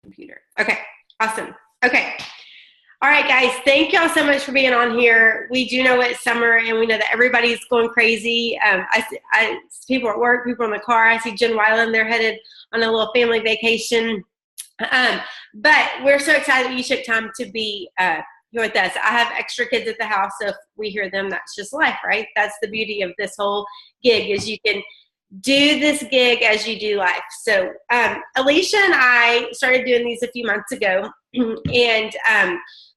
computer. Okay, awesome. Okay. All right, guys, thank y'all so much for being on here. We do know it's summer, and we know that everybody's going crazy. I see people at work, people in the car. I see Jen Weiland, they're headed on a little family vacation. But we're so excited that you took time to be here with us. I have extra kids at the house, so if we hear them, that's just life, right? That's the beauty of this whole gig, is you can do this gig as you do life. So Alicia and I started doing these a few months ago, and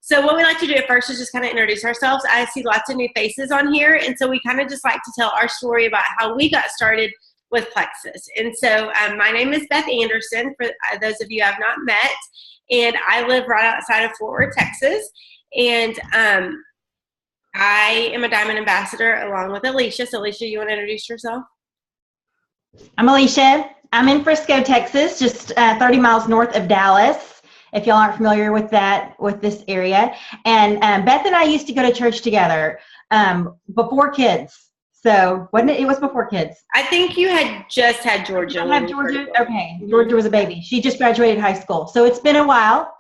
so what we like to do at first is just kind of introduce ourselves. I see lots of new faces on here, and so we kind of just like to tell our story about how we got started with Plexus. And so my name is Beth Anderson, for those of you I have not met, and I live right outside of Fort Worth, Texas. And I am a Diamond Ambassador along with Alicia. So Alicia, you want to introduce yourself? I'm Alicia. I'm in Frisco, Texas, just 30 miles north of Dallas, if y'all aren't familiar with this area. And Beth and I used to go to church together before kids. So wasn't it? It was before kids. I think you had just had Georgia. I have Georgia. Okay, Georgia was a baby. She just graduated high school, so it's been a while.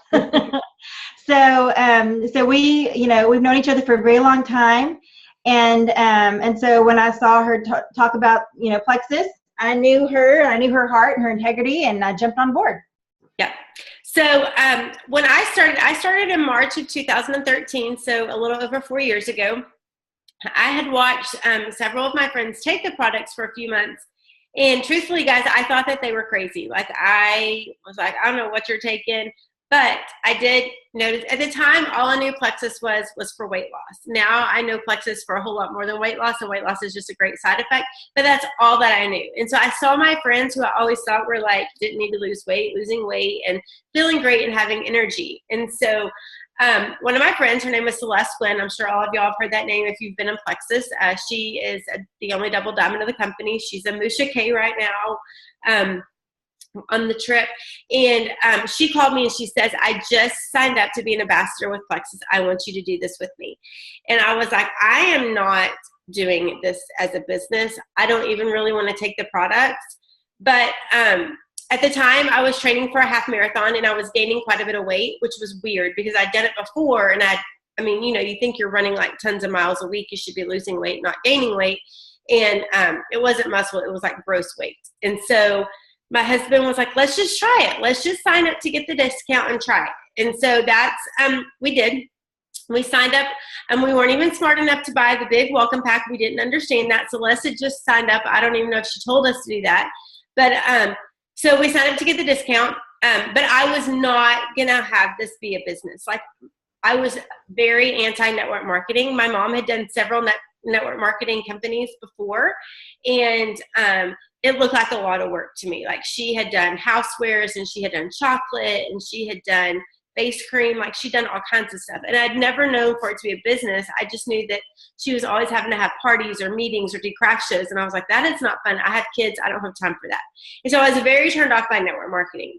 So we, we've known each other for a very long time, and so when I saw her talk about Plexus, I knew her heart and her integrity, and I jumped on board. Yeah. So when I started in March of 2013, so a little over 4 years ago. I had watched several of my friends take the products for a few months, and truthfully, guys, I thought that they were crazy. Like, I was like, I don't know what you're taking, but I did notice at the time, all I knew Plexus was for weight loss. Now I know Plexus for a whole lot more than weight loss, and weight loss is just a great side effect, but that's all that I knew. And so I saw my friends who I always thought were like, didn't need to lose weight, losing weight and feeling great and having energy. And so one of my friends, her name is Celeste Glenn. I'm sure all of y'all have heard that name if you've been in Plexus. She is the only double diamond of the company. She's a Musha K right now on the trip. And she called me and she says, I just signed up to be an ambassador with Plexus. I want you to do this with me. And I was like, I am not doing this as a business. I don't even really want to take the products. But at the time, I was training for a half marathon, and I was gaining quite a bit of weight, which was weird because I'd done it before. And you think you're running like tons of miles a week, you should be losing weight, not gaining weight. And it wasn't muscle, it was like gross weight. And so my husband was like, let's just try it. Let's just sign up to get the discount and try it. And so that's, we did. We signed up, and we weren't even smart enough to buy the big welcome pack. We didn't understand that. Celeste had just signed up. I don't even know if she told us to do that. But so we signed up to get the discount, but I was not going to have this be a business. Like, I was very anti-network marketing. My mom had done several network marketing companies before, and it looked like a lot of work to me. Like, she had done housewares, and she had done chocolate, and she had done face cream. Like, she'd done all kinds of stuff. And I'd never known for it to be a business. I just knew that she was always having to have parties or meetings or do craft shows. And I was like, that is not fun. I have kids. I don't have time for that. And so I was very turned off by network marketing.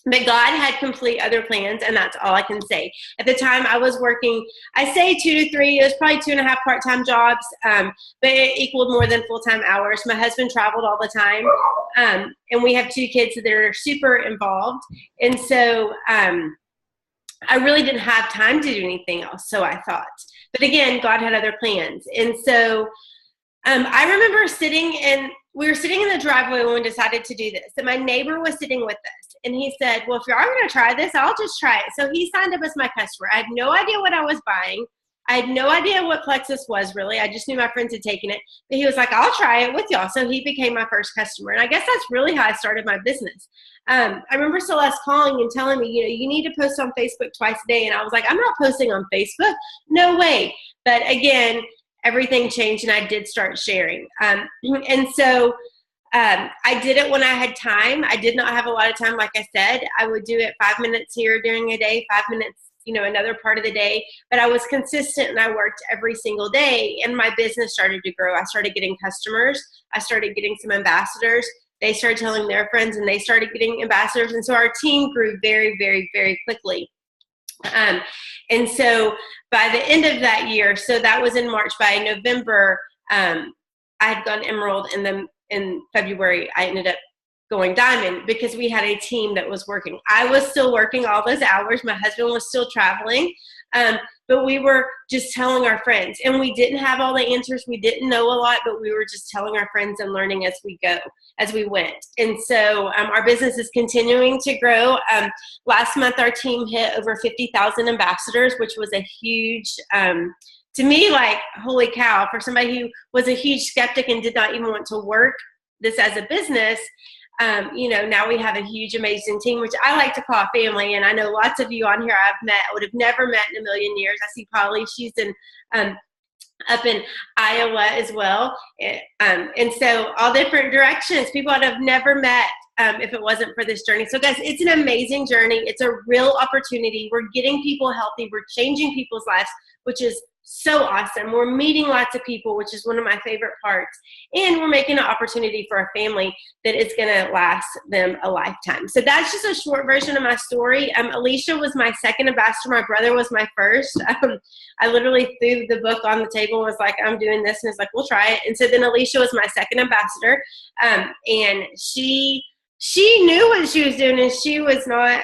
But God had complete other plans, and that's all I can say. At the time, I was working, I say 2 to 3, it was probably 2.5 part-time jobs, but it equaled more than full-time hours. My husband traveled all the time, and we have 2 kids that are super involved. And so I really didn't have time to do anything else, so I thought. But again, God had other plans. And so I remember we were sitting in the driveway when we decided to do this. And my neighbor was sitting with us. And he said, well, if you are going to try this, I'll just try it. So he signed up as my customer. I had no idea what I was buying. I had no idea what Plexus was, really. I just knew my friends had taken it. But he was like, I'll try it with y'all. So he became my first customer. And I guess that's really how I started my business. I remember Celeste calling and telling me, you need to post on Facebook twice a day. And I was like, I'm not posting on Facebook. No way. But again, everything changed, and I did start sharing. And so I did it when I had time. I did not have a lot of time. Like I said, I would do it 5 minutes here during a day, 5 minutes, another part of the day. But I was consistent, and I worked every single day, and my business started to grow. I started getting customers. I started getting some ambassadors. They started telling their friends, and they started getting ambassadors. And so our team grew very, very, very quickly. And so by the end of that year, so that was in March, by November, I had gone Emerald, and then in February, I ended up going diamond because we had a team that was working. I was still working all those hours. My husband was still traveling. But we were just telling our friends, and we didn't have all the answers. We didn't know a lot, but we were just telling our friends and learning as we went. And so our business is continuing to grow. Last month, our team hit over 50,000 ambassadors, which was a huge, to me, like, holy cow, for somebody who was a huge skeptic and did not even want to work this as a business. Now we have a huge, amazing team, which I like to call family. And I know lots of you on here would have never met in a million years. I see Polly, she's up in Iowa as well. And so all different directions, people I'd have never met if it wasn't for this journey. So guys, it's an amazing journey. It's a real opportunity. We're getting people healthy. We're changing people's lives, which is so awesome. We're meeting lots of people, which is one of my favorite parts. And we're making an opportunity for a family that is going to last them a lifetime. So that's just a short version of my story. Alicia was my second ambassador. My brother was my first. I literally threw the book on the table and was like, I'm doing this. And it's like, we'll try it. And so then Alicia was my second ambassador. And she knew what she was doing, and she was not,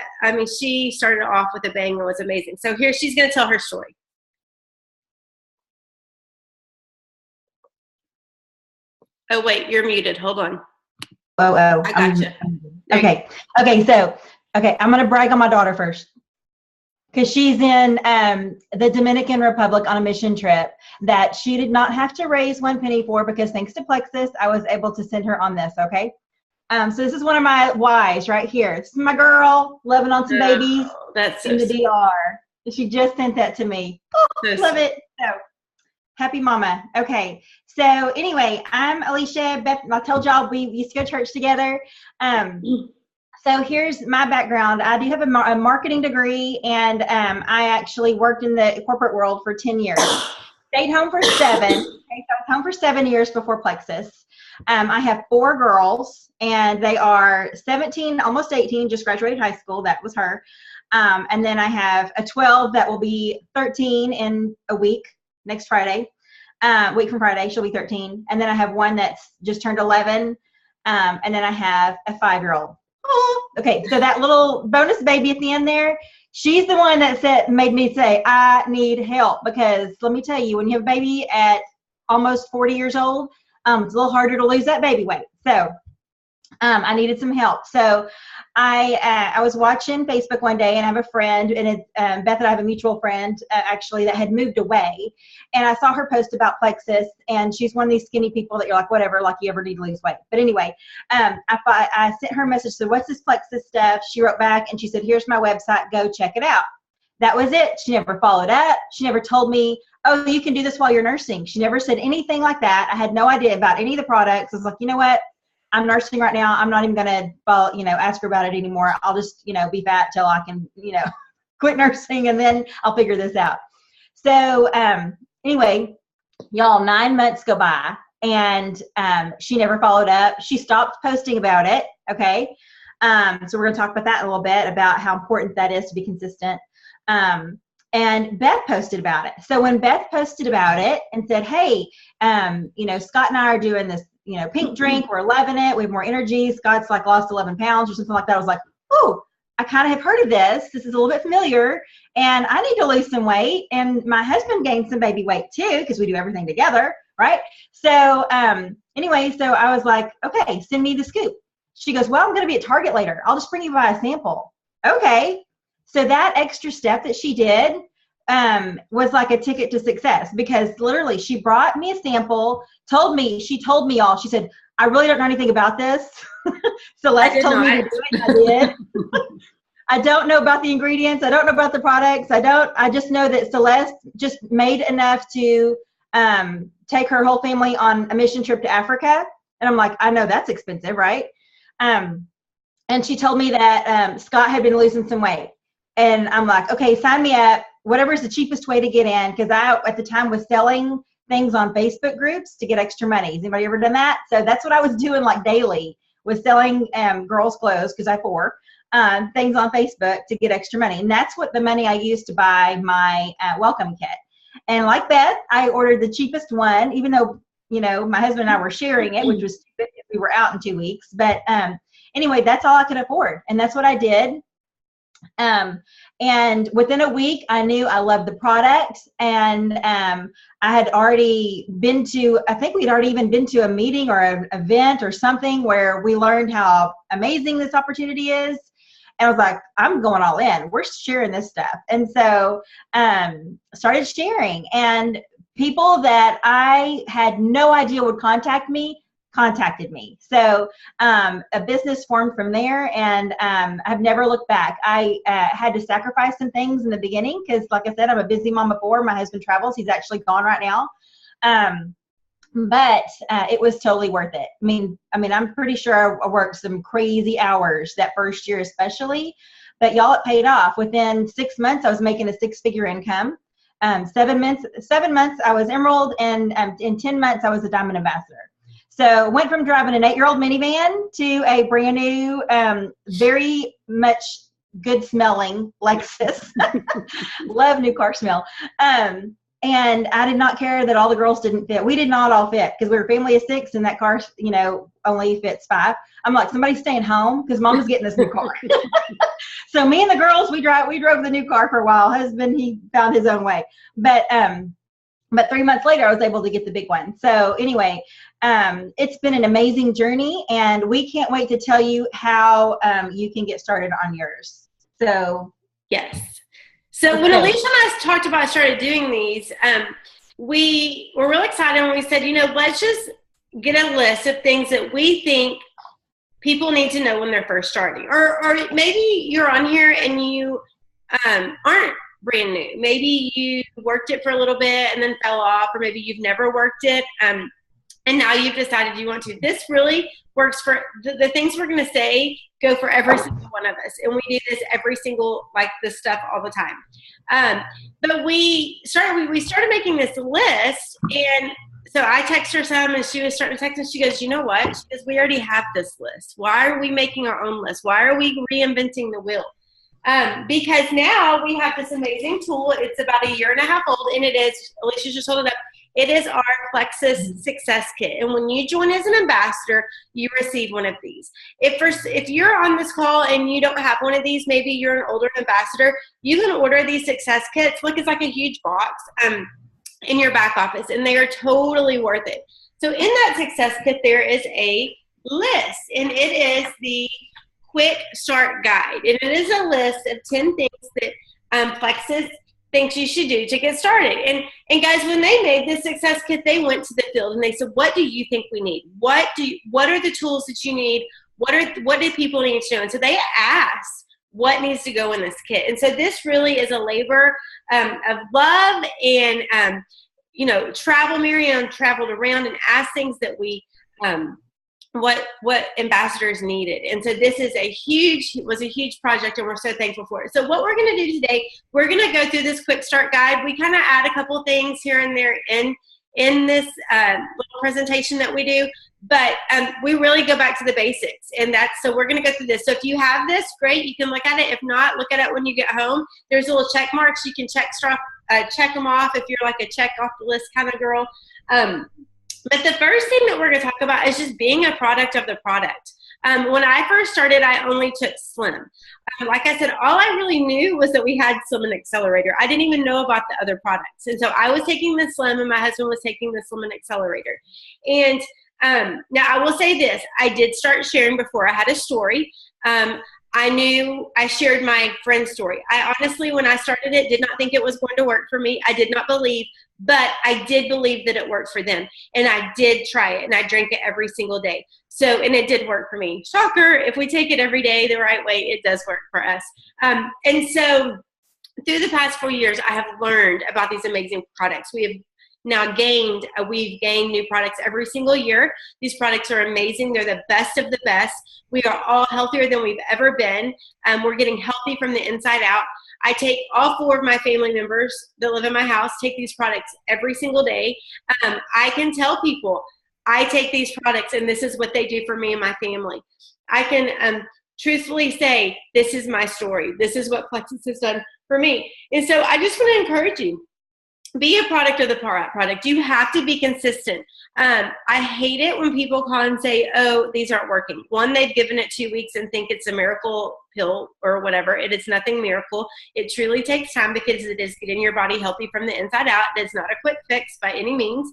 she started off with a bang and was amazing. So here she's going to tell her story. Oh, wait, you're muted. Hold on. I gotcha. Okay. I'm going to brag on my daughter first, because she's in the Dominican Republic on a mission trip that she did not have to raise one penny for, because thanks to Plexus, I was able to send her on this. Okay. So this is one of my whys right here. This is my girl loving on some babies in the DR. She just sent that to me. Oh, love it. So happy mama. Okay. So anyway, I'm Alicia. Beth, I told y'all we used to go to church together. So here's my background. I do have a marketing degree, and I actually worked in the corporate world for 10 years. Stayed home for 7. Okay, so I was home for 7 years before Plexus. I have 4 girls, and they are 17, almost 18, just graduated high school. That was her. And then I have a 12 that will be 13 in a week, next Friday. Week from Friday, she'll be 13. And then I have one that's just turned 11. And then I have a 5-year-old. Oh, okay, so that little bonus baby at the end there, she's the one that made me say, I need help. Because let me tell you, when you have a baby at almost 40 years old, it's a little harder to lose that baby weight. So I needed some help. So I was watching Facebook one day, and I have a friend, and Beth and I have a mutual friend actually that had moved away, and I saw her post about Plexus, and she's one of these skinny people that you're like, whatever, like you ever need to lose weight. But anyway, I sent her a message, said, what's this Plexus stuff? She wrote back and she said, here's my website, go check it out. That was it. She never followed up. She never told me, oh, you can do this while you're nursing. She never said anything like that. I had no idea about any of the products. I was like, you know what? I'm nursing right now. I'm not even going to, ask her about it anymore. I'll just, be fat till I can, quit nursing, and then I'll figure this out. So anyway, y'all, 9 months go by, and she never followed up. She stopped posting about it. Okay. So we're going to talk about that in a little bit, about how important that is to be consistent. And Beth posted about it. So when Beth posted about it and said, hey, Scott and I are doing this, pink drink, we're loving it. We have more energy. Scott's like lost 11 pounds or something like that. I was like, oh, I kind of have heard of this. This is a little bit familiar, and I need to lose some weight. And my husband gained some baby weight too, because we do everything together. Right. So anyway, so I was like, okay, send me the scoop. She goes, well, I'm going to be at Target later. I'll just bring you by a sample. Okay. So that extra step that she did was like a ticket to success, because literally she brought me a sample, she told me all. She said, I really don't know anything about this. Celeste told me to do it. I did. I don't know about the ingredients. I don't know about the products. I just know that Celeste just made enough to take her whole family on a mission trip to Africa. And I'm like, I know that's expensive, right? And she told me that Scott had been losing some weight. And I'm like, okay, sign me up. Whatever is the cheapest way to get in. Because I, at the time, was selling things on Facebook groups to get extra money. Has anybody ever done that? So that's what I was doing like daily, was selling girls' clothes, because I have 4, things on Facebook to get extra money. And that's what the money I used to buy my welcome kit. And like Beth, I ordered the cheapest one, even though, my husband and I were sharing it, which was stupid if we were out in 2 weeks. But anyway, that's all I could afford. And that's what I did. And within a week, I knew I loved the product. And I had already been to, I think we'd already even been to a meeting or an event or something where we learned how amazing this opportunity is. And I was like, I'm going all in. We're sharing this stuff. And so started sharing. And people that I had no idea would contact me contacted me. So a business formed from there, and I've never looked back. I had to sacrifice some things in the beginning because, like I said, I'm a busy mom of 4. My husband travels. He's actually gone right now. But it was totally worth it. I mean, I'm pretty sure I worked some crazy hours that first year especially, but y'all, it paid off. Within 6 months, I was making a 6-figure income. 7 months, I was Emerald, and in 10 months, I was a Diamond Ambassador. So went from driving an 8-year-old minivan to a brand new, very much good smelling Lexus. Love new car smell. And I did not care that all the girls didn't fit. We did not all fit because we were a family of 6 and that car, only fits 5. I'm like, somebody's staying home because mom was getting this new car. So me and the girls, we drove the new car for a while. Husband, he found his own way. But 3 months later, I was able to get the big one. So anyway, it's been an amazing journey, and we can't wait to tell you how you can get started on yours. So yes. So when Alicia and I talked about started doing these, we were really excited when we said, let's just get a list of things that we think people need to know when they're first starting. Or maybe you're on here and you aren't brand new. Maybe you worked it for a little bit and then fell off, or maybe you've never worked it. And now you've decided you want to. This really works for the things we're going to say go for every single one of us. And we do this every single, this stuff all the time. But we started making this list. And so I text her some, and she was starting to text, and she goes, you know what? She goes, we already have this list. Why are we making our own list? Why are we reinventing the wheel? Because now we have this amazing tool. It's about 1.5 years old, and it is, Alicia just hold it up, it is our Plexus Success Kit. And when you join as an ambassador, you receive one of these. If you're on this call and you don't have one of these, maybe you're an older ambassador, you can order these Success Kits. Look, it's like a huge box in your back office, and they are totally worth it. So in that Success Kit, there is a list, and it is the Quick Start Guide. And it is a list of 10 things that Plexus thinks you should do to get started. And guys, when they made this Success Kit, they went to the field and they said, what do you think we need? What are the tools that you need? What do people need to know? And so they asked what needs to go in this kit. And so this really is a labor of love and, Miriam traveled around and asked things that we, what ambassadors needed. And so this is was a huge project, and we're so thankful for it. So what we're going to do today, we're going to go through this quick start guide. We kind of add a couple things here and there in this little presentation that we do, but we really go back to the basics. And so we're going to go through this. So if you have this, great, you can look at it. If not, look at it when you get home. There's little check marks. You can check them off if you're like a check off the list kind of girl. But the first thing that we're going to talk about is just being a product of the product. When I first started, I only took Slim. Like I said, all I really knew was that we had Slim and Accelerator. I didn't even know about the other products. And so I was taking the Slim, and my husband was taking the Slim and Accelerator. And now I will say this. I did start sharing before I had a story. I shared my friend's story. I honestly, when I started it, did not think it was going to work for me. I did not believe, but I did believe that it worked for them. And I did try it, and I drank it every single day. So, and it did work for me. Shocker, if we take it every day the right way, it does work for us. And so through the past 4 years, I have learned about these amazing products. We've gained new products every single year. These products are amazing. They're the best of the best. We are all healthier than we've ever been. We're getting healthy from the inside out. I take all 4 of my family members that live in my house, take these products every single day. I can tell people I take these products and this is what they do for me and my family. I can truthfully say, this is my story. This is what Plexus has done for me. And so I just want to encourage you. be a product of the product. You have to be consistent. I hate it when people call and say, oh, these aren't working. One, they've given it 2 weeks and think it's a miracle pill or whatever. It is nothing miracle. It truly takes time because it is getting your body healthy from the inside out. It's not a quick fix by any means.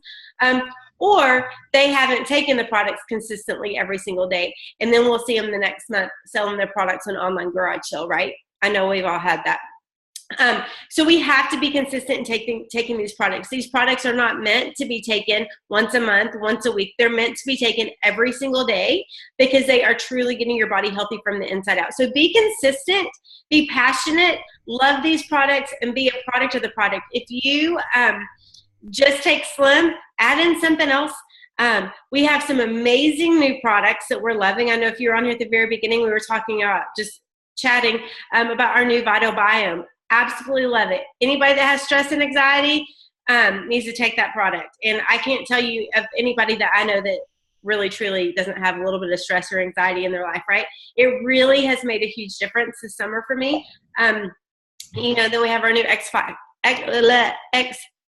Or they haven't taken the products consistently every single day. And then we'll see them the next month selling their products on online garage sale, right? I know we've all had that. So we have to be consistent in taking these products. These products are not meant to be taken once a month, once a week. They're meant to be taken every single day because they are truly getting your body healthy from the inside out. So be consistent, be passionate, love these products, and be a product of the product. If you just take Slim, add in something else. We have some amazing new products that we're loving. I know if you were on here at the very beginning, we were talking about just chatting about our new Vital Biome. Absolutely love it. Anybody that has stress and anxiety needs to take that product. And I can't tell you of anybody that I know that really, truly doesn't have a little bit of stress or anxiety in their life, right? It really has made a huge difference this summer for me. Then we have our new X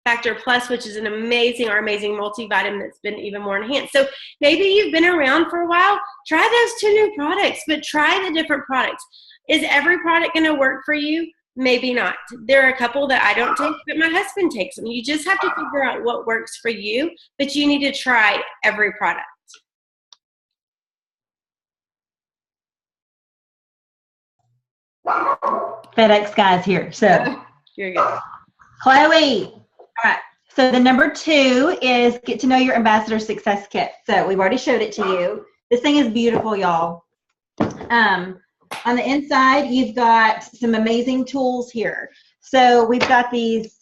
Factor Plus, which is our amazing multivitamin that's been even more enhanced. So maybe you've been around for a while, try those 2 new products, but try the different products. Is every product going to work for you? Maybe not. There are a couple that I don't take, but my husband takes them. You just have to figure out what works for you, but you need to try every product. FedEx guy's here. So you're good. Chloe. All right. So the number 2 is get to know your ambassador success kit. So we've already showed it to you. This thing is beautiful, y'all. On the inside, you've got some amazing tools here. So we've got these.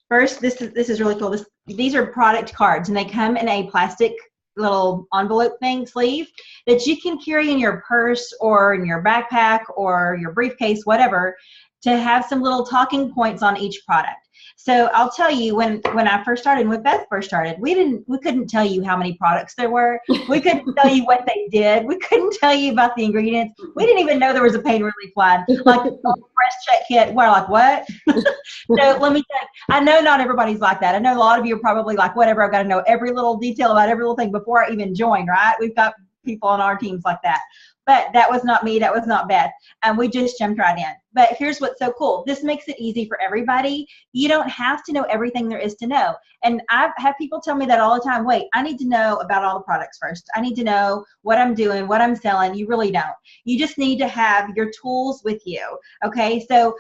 First, this is really cool. These are product cards, and they come in a plastic little envelope sleeve that you can carry in your purse or in your backpack or your briefcase, whatever, to have some little talking points on each product. So I'll tell you, when I first started, when Beth first started, we couldn't tell you how many products there were. We couldn't tell you what they did. We couldn't tell you about the ingredients. We didn't even know there was a pain relief line. Like the breast check kit. We're like, what? So let me tell you, I know not everybody's like that. I know a lot of you are probably like, whatever, I've got to know every little detail about every little thing before I even join, right? We've got people on our teams like that. But that was not me. That was not Beth. And we just jumped right in. But here's what's so cool. This makes it easy for everybody. You don't have to know everything there is to know. And I've had people tell me that all the time. Wait, I need to know about all the products first. I need to know what I'm doing, what I'm selling. You really don't. You just need to have your tools with you. Okay. So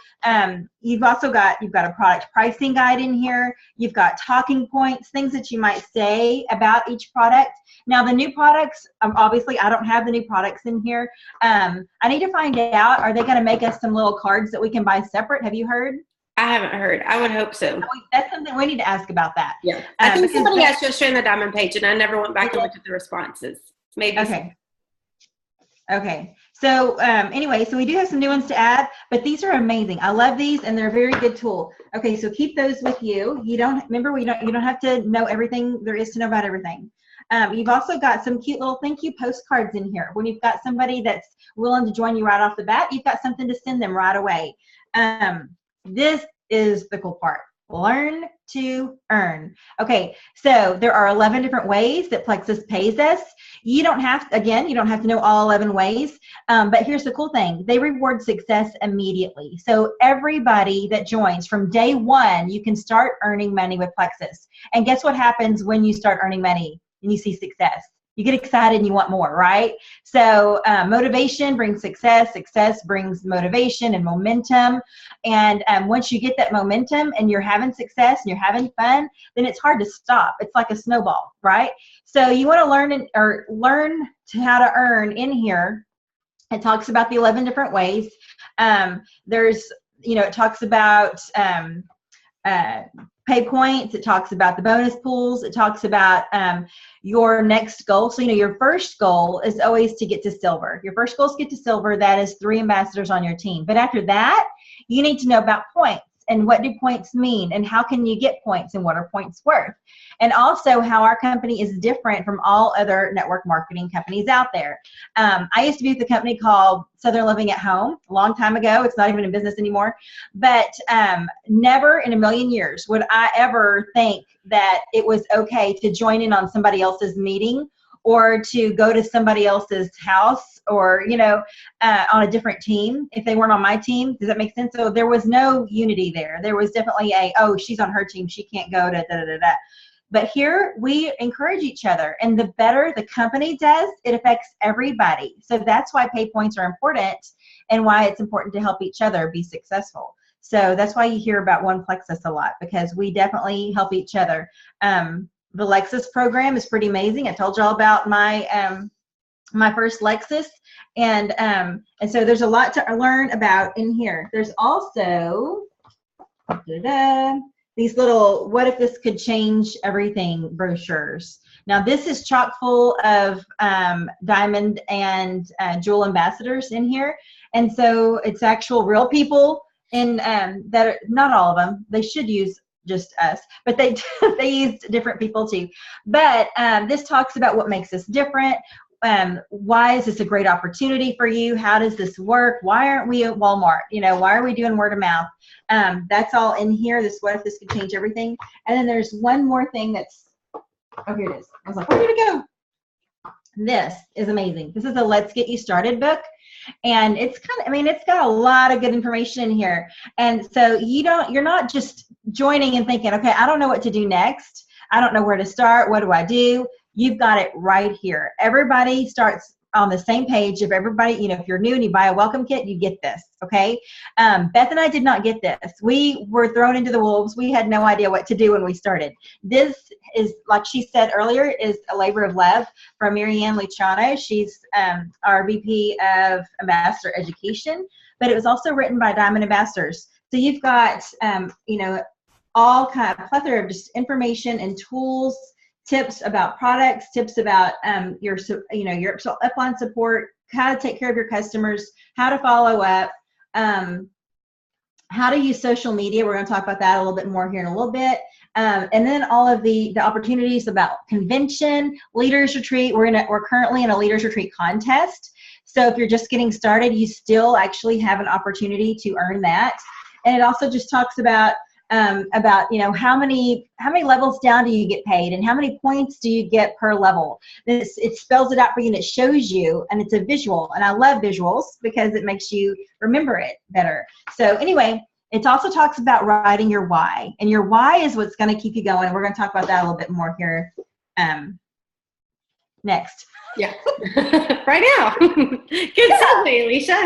you've got a product pricing guide in here. You've got talking points, things that you might say about each product. Now the new products, obviously I don't have the new products in here. I need to find out, are they going to make us some little cards that we can buy separate? Have you heard? I haven't heard. I would hope so. That's something we need to ask about that. Yeah. I think somebody asked you to share the diamond page and I never went back and looked at the responses. Maybe. Okay. So anyway, so we do have some new ones to add, but these are amazing. I love these and they're a very good tool. Okay. So keep those with you. You don't have to know everything there is to know about everything. You've also got some cute little thank you postcards in here. When you've got somebody that's willing to join you right off the bat, you've got something to send them right away. This is the cool part. Learn to earn. Okay, so there are 11 different ways that Plexus pays us. You don't have to know all 11 ways, but here's the cool thing. They reward success immediately. So everybody that joins from day 1, you can start earning money with Plexus. And guess what happens when you start earning money and you see success? You get excited and you want more, right? So motivation brings success. Success brings motivation and momentum. And once you get that momentum and you're having success and you're having fun, then it's hard to stop. It's like a snowball, right? So you want to learn how to earn in here. It talks about the 11 different ways. It talks about pay points. It talks about the bonus pools. It talks about your next goal. So, your first goal is always to get to silver. Your first goal is to get to silver. That is 3 ambassadors on your team. But after that, you need to know about points. and what do points mean and how can you get points and what are points worth? And also how our company is different from all other network marketing companies out there. I used to be with a company called Southern Living at Home a long time ago. It's not even in business anymore. But never in a million years would I ever think that it was okay to join in on somebody else's meeting or to go to somebody else's house or, on a different team if they weren't on my team. Does that make sense? So there was no unity there. There was definitely oh, she's on her team, she can't go to da-da-da-da. But here we encourage each other, and the better the company does, it affects everybody. So that's why pay points are important and why it's important to help each other be successful. So that's why you hear about One Plexus a lot, because we definitely help each other. The Lexus program is pretty amazing. I told y'all about my my first Lexus, and so there's a lot to learn about in here. There's also these little "What if this could change everything" brochures. Now this is chock full of diamond and jewel ambassadors in here, and so it's actual real people in that are, not all of them. They should use just us, but they used different people too. But this talks about what makes us different. Why is this a great opportunity for you? How does this work? Why aren't we at Walmart? Why are we doing word of mouth? That's all in here. This "What if this could change everything?" And then there's one more thing that's, oh, here it is. I was like, where did it go? This is amazing. This is a Let's Get You Started book. And it's it's got a lot of good information in here. And so you're not just joining and thinking, okay, I don't know what to do next. I don't know where to start. What do I do? You've got it right here. Everybody starts on the same page. If everybody, if you're new and you buy a welcome kit, you get this, okay? Beth and I did not get this. We were thrown into the wolves. We had no idea what to do when we started. This is, like she said earlier, is a labor of love from Marianne Luciano. She's our VP of Ambassador Education, but it was also written by Diamond Ambassadors. So you've got, all kind of plethora of just information and tools, tips about products, tips about your upline support, how to take care of your customers, how to follow up, how to use social media. We're going to talk about that a little bit more here in a little bit. And then all of the opportunities about convention, leaders retreat. We're currently in a leaders retreat contest. So if you're just getting started, you still actually have an opportunity to earn that. And it also just talks about how many levels down do you get paid and how many points do you get per level. It spells it out for you and it shows you, and it's a visual, and I love visuals because it makes you remember it better. So anyway, it also talks about writing your why, and your why is what's going to keep you going. We're going to talk about that a little bit more here next. Yeah. Right now. Good segue, Alicia.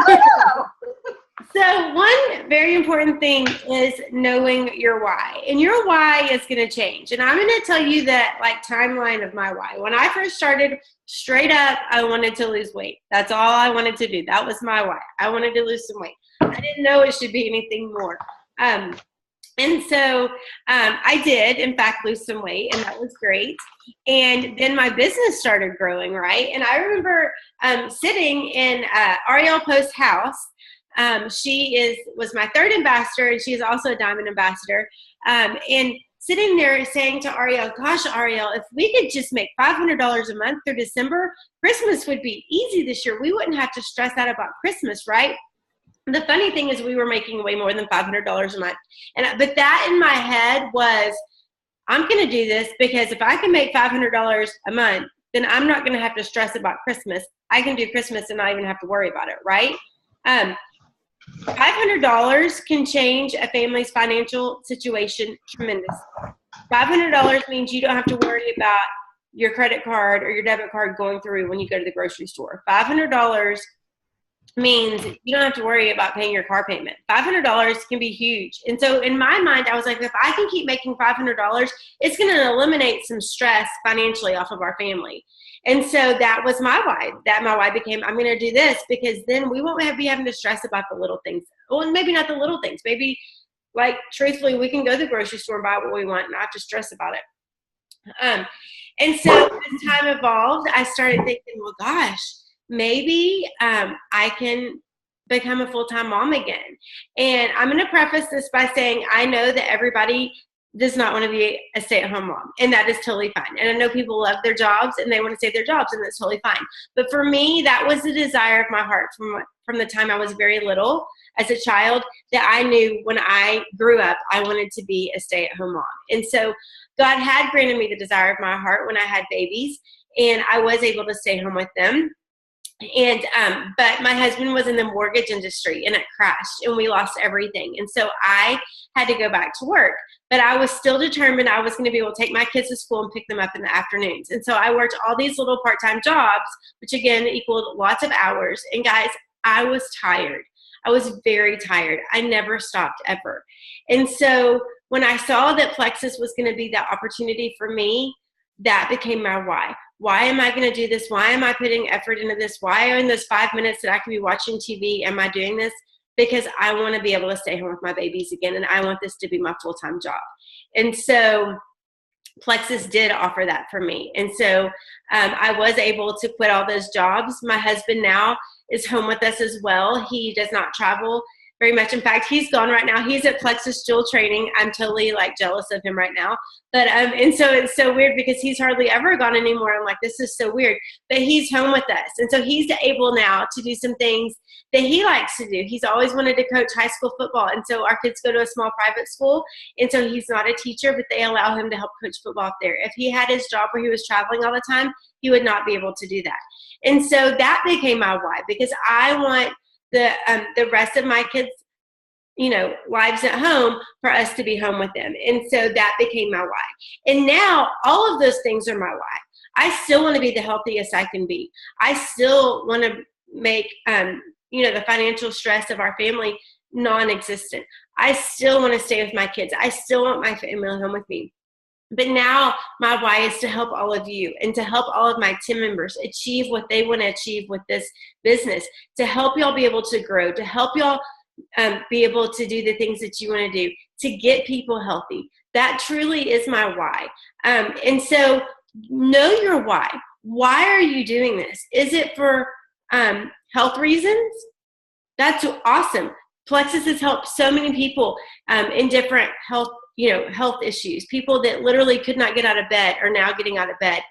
So one very important thing is knowing your why, and your why is going to change. And I'm going to tell you that timeline of my why. When I first started, straight up, I wanted to lose weight. That's all I wanted to do. That was my why. I wanted to lose some weight. I didn't know it should be anything more. And so I did, in fact, lose some weight, and that was great. And then my business started growing, right? And I remember sitting in Ariel Post's house. She was my third ambassador, and she's also a diamond ambassador. And sitting there saying to Ariel, gosh, Ariel, if we could just make $500 a month through December, Christmas would be easy this year. We wouldn't have to stress out about Christmas, right? The funny thing is we were making way more than $500 a month. But that in my head was, I'm going to do this because if I can make $500 a month, then I'm not going to have to stress about Christmas. I can do Christmas and not even have to worry about it, right? $500 can change a family's financial situation tremendously. $500 means you don't have to worry about your credit card or your debit card going through when you go to the grocery store. $500 means you don't have to worry about paying your car payment. $500 can be huge. And so in my mind, I was like, if I can keep making $500, it's going to eliminate some stress financially off of our family. And so that was my why. My why became, I'm going to do this because then we won't be having to stress about the little things. Well, maybe not the little things. Maybe, truthfully, we can go to the grocery store and buy what we want and not have to stress about it. And so as time evolved, I started thinking, well, gosh, maybe I can become a full-time mom again. And I'm going to preface this by saying I know that everybody does not want to be a stay-at-home mom, and that is totally fine. And I know people love their jobs and they want to save their jobs, and that's totally fine. But for me, that was the desire of my heart from the time I was very little as a child, that I knew when I grew up, I wanted to be a stay-at-home mom. And so God had granted me the desire of my heart when I had babies, and I was able to stay home with them. And but my husband was in the mortgage industry, and it crashed, and we lost everything. And so I had to go back to work, but I was still determined I was going to be able to take my kids to school and pick them up in the afternoons. And so I worked all these little part-time jobs, which again equaled lots of hours. And guys, I was tired. I was very tired. I never stopped ever. And so when I saw that Plexus was going to be that opportunity for me, that became my why. Why am I going to do this? Why am I putting effort into this? Why in those 5 minutes that I could be watching TV am I doing this? Because I want to be able to stay home with my babies again, and I want this to be my full-time job. And so Plexus did offer that for me. And so I was able to quit all those jobs. My husband now is home with us as well. He does not travel very much. In fact, he's gone right now. He's at Plexus Jewel Training. I'm totally like jealous of him right now. But and so it's so weird because he's hardly ever gone anymore. I'm like, this is so weird. But he's home with us. And so he's able now to do some things that he likes to do. He's always wanted to coach high school football. And so our kids go to a small private school. And so he's not a teacher, but they allow him to help coach football up there. If he had his job where he was traveling all the time, he would not be able to do that. And so that became my why, because I want the rest of my kids, lives at home, for us to be home with them. And so that became my why. And now all of those things are my why. I still want to be the healthiest I can be. I still want to make, the financial stress of our family non-existent. I still want to stay with my kids. I still want my family home with me. But now my why is to help all of you and to help all of my team members achieve what they want to achieve with this business, to help y'all be able to grow, to help y'all be able to do the things that you want to do, to get people healthy. That truly is my why. And so know your why. Why are you doing this? Is it for health reasons? That's awesome. Plexus has helped so many people in different health issues. People that literally could not get out of bed are now getting out of bed.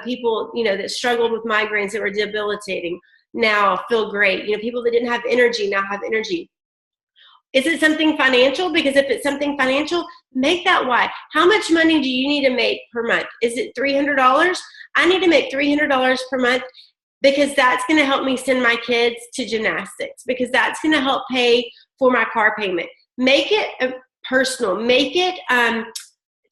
People, that struggled with migraines that were debilitating now feel great. People that didn't have energy now have energy. Is it something financial? Because if it's something financial, make that why. How much money do you need to make per month? Is it $300? I need to make $300 per month, because that's going to help me send my kids to gymnastics, because that's going to help pay for my car payment. Make it personal. Make it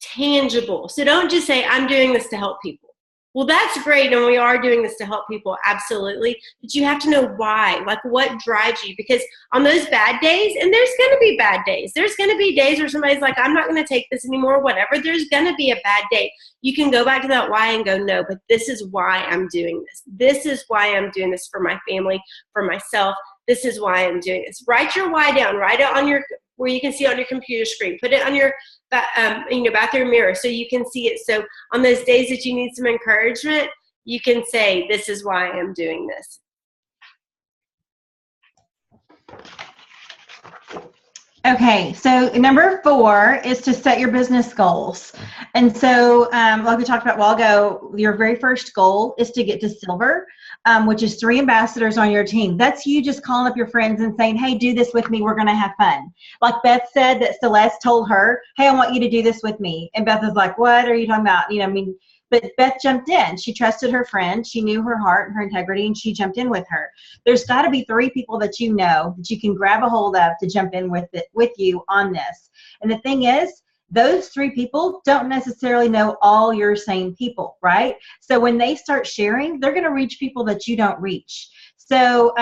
tangible. So don't just say, I'm doing this to help people. Well, that's great, and we are doing this to help people, absolutely. But you have to know why, like what drives you. Because on those bad days, and there's going to be bad days. There's going to be days where somebody's like, I'm not going to take this anymore, whatever. There's going to be a bad day. You can go back to that why and go, no, but this is why I'm doing this. This is why I'm doing this for my family, for myself. This is why I'm doing this. Write your why down. Write it on where you can see on your computer screen. Put it on your bathroom mirror so you can see it. So on those days that you need some encouragement, you can say, this is why I'm doing this. Okay, so number 4 is to set your business goals. And so like we talked about a while ago, your very first goal is to get to silver, which is 3 ambassadors on your team. That's you just calling up your friends and saying, hey, do this with me. We're going to have fun. Like Beth said that Celeste told her, hey, I want you to do this with me. And Beth was like, what are you talking about? But Beth jumped in. She trusted her friend. She knew her heart and her integrity, and she jumped in with her. There's got to be 3 people that you know that you can grab a hold of to jump in with you on this. And the thing is, those 3 people don't necessarily know all your same people, right? So when they start sharing, they're going to reach people that you don't reach. So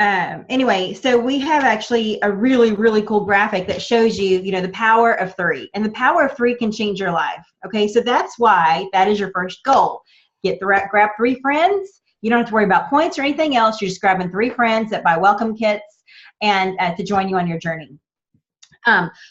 anyway, so we have actually a really, really cool graphic that shows you, the power of 3. And the power of 3 can change your life. Okay, so that's why that is your first goal. Grab 3 friends. You don't have to worry about points or anything else. You're just grabbing 3 friends that buy welcome kits and to join you on your journey.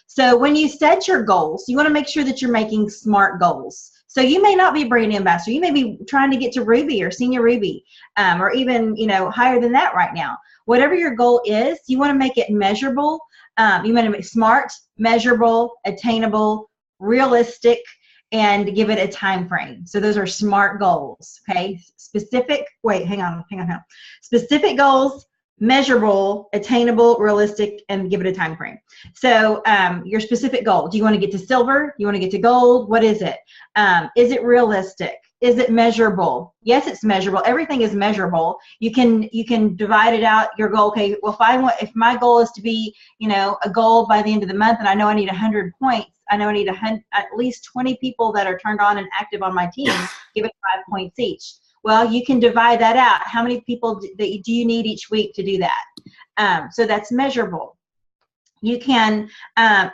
So when you set your goals, you want to make sure that you're making smart goals. So you may not be a brand ambassador. You may be trying to get to Ruby or Senior Ruby, or even, higher than that right now. Whatever your goal is, you want to make it measurable. You want to make smart, measurable, attainable, realistic, and give it a time frame. So those are SMART goals, okay? Specific goals, measurable, attainable, realistic, and give it a time frame. So your specific goal, do you want to get to silver? You want to get to gold? What is it? Is it realistic? Is it measurable? Yes, it's measurable. Everything is measurable. You can divide it out, your goal. Okay, well, if my goal is to be, a goal by the end of the month, and I know I need 100 points, I know I need at least 20 people that are turned on and active on my team, give it 5 points each. Well, you can divide that out. How many people do you need each week to do that? So that's measurable. You can,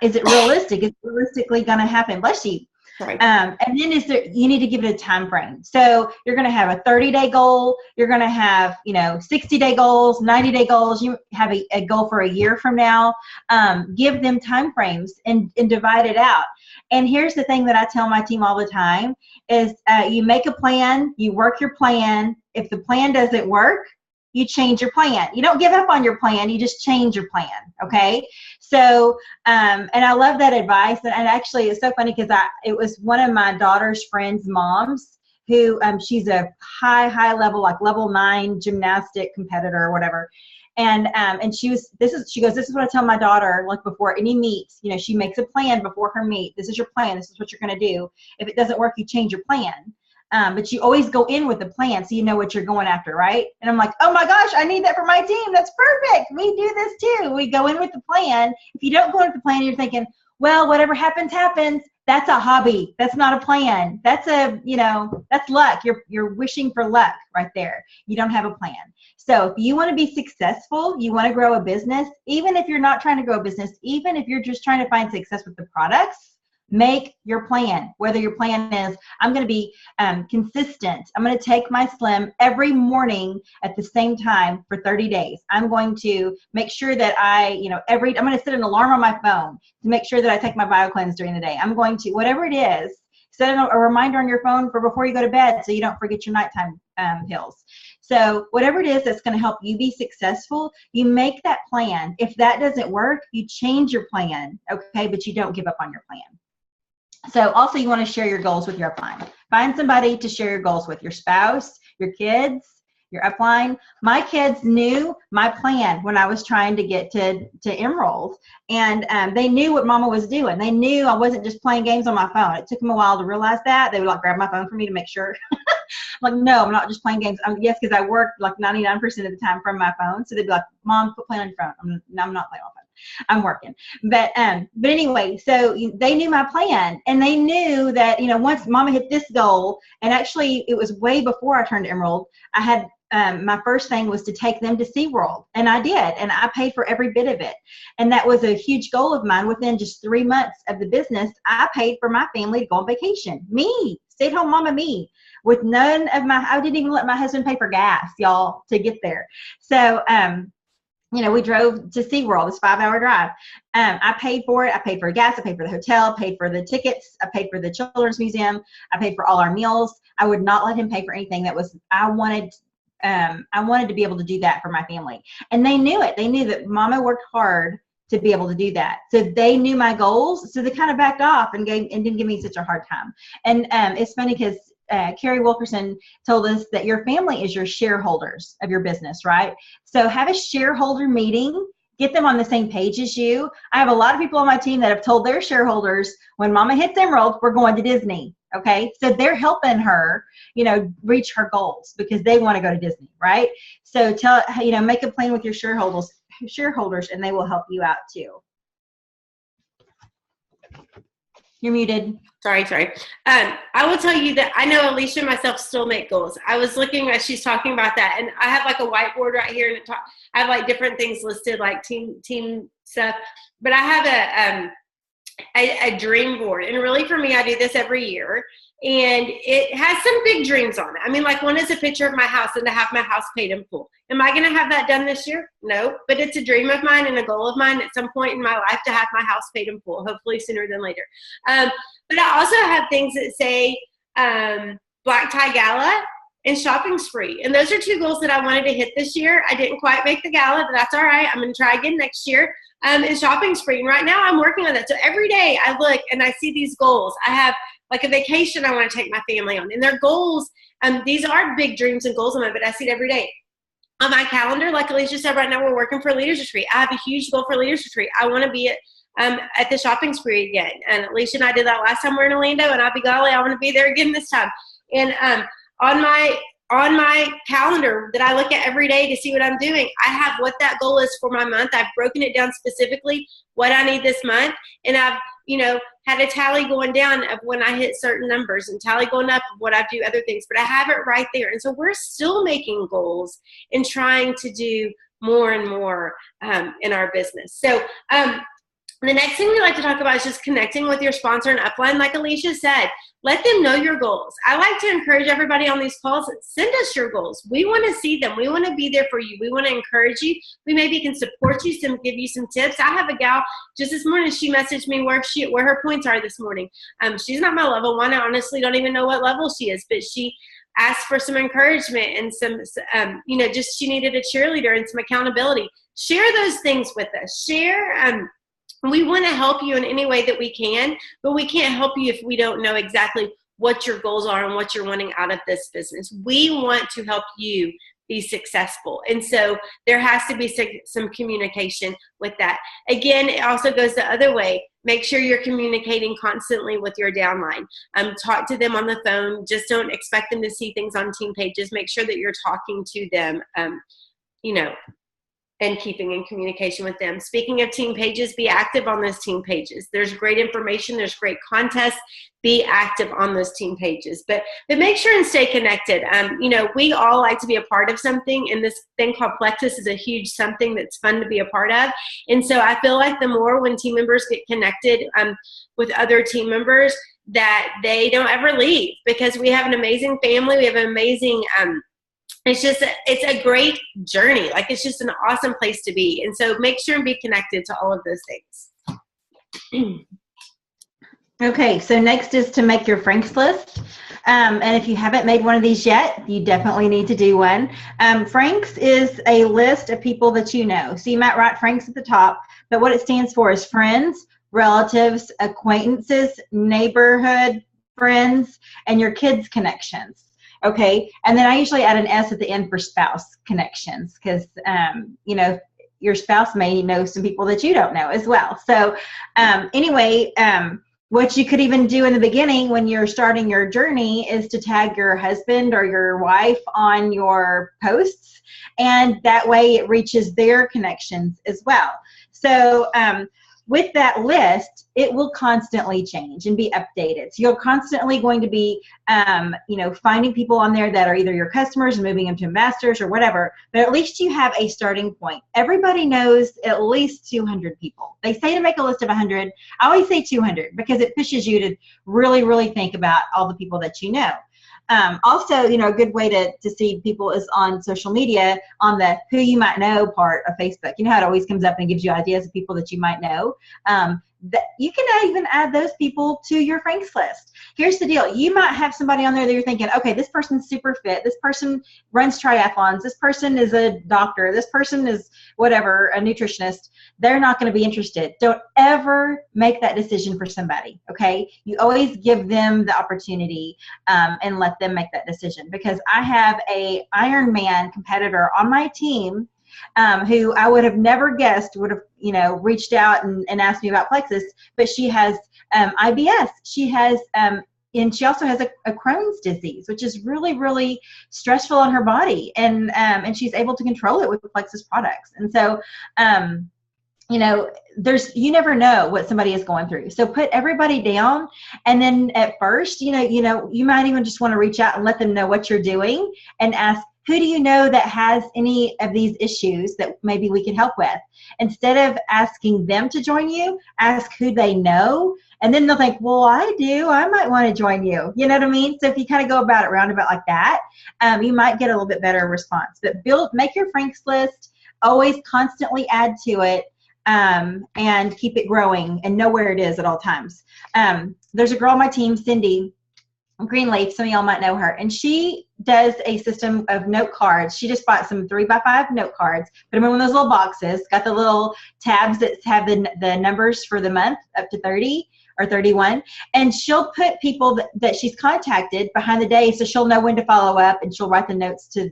is it realistic? Is it realistically going to happen? Bless you. Right. And then you need to give it a time frame. So you're going to have a 30-day goal. You're going to have, 60-day goals, 90-day goals. You have a goal for a year from now. Give them time frames and divide it out. And here's the thing that I tell my team all the time is you make a plan, you work your plan. If the plan doesn't work, you change your plan. You don't give up on your plan, you just change your plan, okay? So, and I love that advice. And actually, it's so funny because it was one of my daughter's friends' moms who, she's a high level, like level 9 gymnastic competitor or whatever. And she goes, this is what I tell my daughter, like before any meet, she makes a plan before her meet. This is your plan. This is what you're going to do. If it doesn't work, you change your plan. But you always go in with a plan so you know what you're going after, right? And I'm like, oh my gosh, I need that for my team. That's perfect. We do this too. We go in with the plan. If you don't go in with the plan, you're thinking, well, whatever happens, happens. That's a hobby. That's not a plan. That's that's luck. You're wishing for luck right there. You don't have a plan. So if you want to be successful, you want to grow a business, even if you're not trying to grow a business, even if you're just trying to find success with the products, make your plan. Whether your plan is, I'm going to be consistent. I'm going to take my Slim every morning at the same time for 30 days. I'm going to make sure that I'm going to set an alarm on my phone to make sure that I take my BioCleanse during the day. I'm going to, whatever it is, set a reminder on your phone for before you go to bed so you don't forget your nighttime pills. So whatever it is that's going to help you be successful, you make that plan. If that doesn't work, you change your plan, okay? But you don't give up on your plan. So also you want to share your goals with your upline. Find somebody to share your goals with, your spouse, your kids, your upline. My kids knew my plan when I was trying to get to Emerald, and they knew what Mama was doing. They knew I wasn't just playing games on my phone. It took them a while to realize that. They would grab my phone for me to make sure. Like, no, I'm not just playing games. Yes, because I work 99% of the time from my phone. So they'd be like, Mom, quit playing on your phone. I'm not playing on my phone. I'm working. But anyway, so they knew my plan, and they knew that, once Mama hit this goal, and actually it was way before I turned Emerald, I had my first thing was to take them to SeaWorld, and I did, and I paid for every bit of it. And that was a huge goal of mine. Within just 3 months of the business, I paid for my family to go on vacation. Me, stay-at-home mama, me, with I didn't even let my husband pay for gas, y'all, to get there. So, we drove to SeaWorld, this 5-hour drive. I paid for it. I paid for gas. I paid for the hotel, paid for the tickets. I paid for the Children's Museum. I paid for all our meals. I would not let him pay for anything I wanted to be able to do that for my family. And they knew it. They knew that Mama worked hard to be able to do that. So they knew my goals. So they kind of backed off and didn't give me such a hard time. And it's funny because Carrie Wilkerson told us that your family is your shareholders of your business, right? So have a shareholder meeting, get them on the same page as you. I have a lot of people on my team that have told their shareholders, when Mama hits Emerald, we're going to Disney, okay? So they're helping her, reach her goals because they want to go to Disney, right? So make a plan with your shareholders, and they will help you out too. You're muted. Sorry. I will tell you that I know Alicia and myself still make goals. I was looking as she's talking about that, and I have like a whiteboard right here, and I have like different things listed, like team stuff. But I have a dream board, and really for me, I do this every year, and it has some big dreams on it. I mean, like one is a picture of my house and to have my house paid in full. Am I going to have that done this year? No, but it's a dream of mine and a goal of mine at some point in my life to have my house paid in full, hopefully sooner than later. But I also have things that say, black tie gala, and shopping spree. And those are 2 goals that I wanted to hit this year. I didn't quite make the gala, but that's all right. I'm going to try again next year. And shopping spree. And right now I'm working on that. So every day I look and I see these goals. I have like a vacation I want to take my family on. And their goals, these are big dreams and goals of mine, but I see it every day. On my calendar, like Alicia said, right now we're working for a leaders retreat. I have a huge goal for leaders retreat. I want to be at the shopping spree again. And Alicia and I did that last time we were in Orlando, and I'll be golly, I want to be there again this time. And on my calendar that I look at every day to see what I'm doing, I have what that goal is for my month. I've broken it down specifically what I need this month, and I've had a tally going down of when I hit certain numbers and tally going up of what I do other things, but I have it right there. And so we're still making goals and trying to do more and more in our business. So the next thing we like to talk about is just connecting with your sponsor and upline. Like Alicia said, let them know your goals. I like to encourage everybody on these calls, send us your goals. We want to see them. We want to be there for you. We want to encourage you. We maybe can support you, give you some tips. I have a gal just this morning, she messaged me where her points are this morning. She's not my level 1. I honestly don't even know what level she is, but she asked for some encouragement and some, just she needed a cheerleader and some accountability. Share those things with us. We want to help you in any way that we can, but we can't help you if we don't know exactly what your goals are and what you're wanting out of this business. We want to help you be successful. And so there has to be some communication with that. Again, it also goes the other way. Make sure you're communicating constantly with your downline. Talk to them on the phone. Just don't expect them to see things on team pages. Make sure that you're talking to them, and keeping in communication with them. Speaking of team pages, be active on those team pages. There's great information. There's great contests. Be active on those team pages. But make sure and stay connected. We all like to be a part of something, and this thing called Plexus is a huge something that's fun to be a part of. And so I feel like the more when team members get connected with other team members, that they don't ever leave, because we have an amazing family. We have an amazing it's a great journey. Like, it's just an awesome place to be. And so make sure and be connected to all of those things. Okay, so next is to make your Franks list. And if you haven't made one of these yet, you definitely need to do one. Franks is a list of people that you know. So you might write Franks at the top, but what it stands for is friends, relatives, acquaintances, neighborhood friends, and your kids' connections. Okay, and then I usually add an S at the end for spouse connections, because your spouse may know some people that you don't know as well. So what you could even do in the beginning when you're starting your journey is to tag your husband or your wife on your posts, and that way it reaches their connections as well. So with that list, it will constantly change and be updated. So you're constantly going to be, finding people on there that are either your customers and moving them to ambassadors or whatever, but at least you have a starting point. Everybody knows at least 200 people. They say to make a list of 100. I always say 200 because it pushes you to really, really think about all the people that you know. Also, a good way to see people is on social media on the who you might know part of Facebook. You know how it always comes up and gives you ideas of people that you might know. That you can even add those people to your Franks list. Here's the deal. You might have somebody on there that you're thinking, okay, this person's super fit. This person runs triathlons. This person is a doctor. This person is whatever, a nutritionist. They're not going to be interested. Don't ever make that decision for somebody, okay? You always give them the opportunity and let them make that decision, because I have a Ironman competitor on my team who I would have never guessed would have, reached out and asked me about Plexus, but she has IBS. She has, and she also has a Crohn's disease, which is really, really stressful on her body. And she's able to control it with the Plexus products. And so, you never know what somebody is going through. So put everybody down. And then at first, you might even just want to reach out and let them know what you're doing and ask, who do you know that has any of these issues that maybe we can help with? Instead of asking them to join you, ask who they know. And then they'll think, well, I do. I might want to join you. You know what I mean? So if you kind of go about it roundabout like that, you might get a little bit better response. But make your Franks list. Always constantly add to it. And keep it growing and know where it is at all times. There's a girl on my team, Cindy, Greenleaf, some of y'all might know her, and she does a system of note cards. She just bought some 3x5 note cards, put them in one of those little boxes, got the little tabs that have the numbers for the month up to 30 or 31, and she'll put people that she's contacted behind the day, so she'll know when to follow up, and she'll write the notes to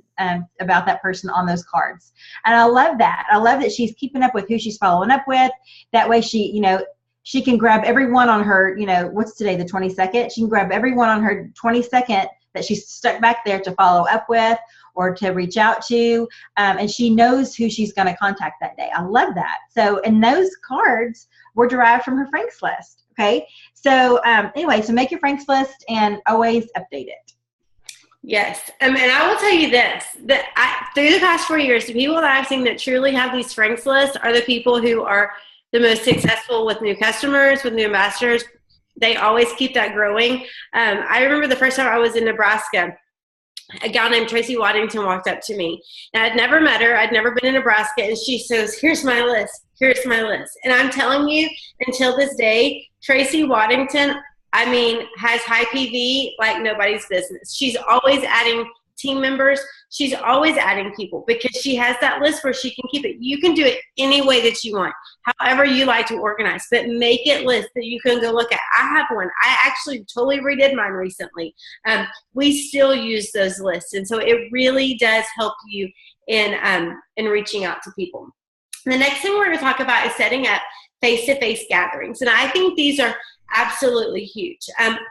about that person on those cards. And I love that. I love that she's keeping up with who she's following up with. That way she, you know, she can grab everyone on her, you know, what's today, the 22nd? She can grab everyone on her 22nd that she's stuck back there to follow up with or to reach out to, and she knows who she's going to contact that day. I love that. So, and those cards were derived from her Franks list, okay? So anyway, so make your Franks list and always update it. Yes, and I will tell you this, that through the past 4 years, the people that I've seen that truly have these Franks lists are the people who are the most successful with new customers, with new ambassadors. They always keep that growing. I remember the first time I was in Nebraska, a gal named Tracy Waddington walked up to me. And I'd never met her. I'd never been in Nebraska. And she says, here's my list. Here's my list. And I'm telling you, until this day, Tracy Waddington, I mean, has high PV like nobody's business. She's always adding team members. She's always adding people because she has that list where she can keep it. You can do it any way that you want, however you like to organize, but make it lists that you can go look at. I have one. I actually totally redid mine recently. We still use those lists. And so it really does help you in reaching out to people. The next thing we're going to talk about is setting up face-to-face gatherings. And I think these are absolutely huge.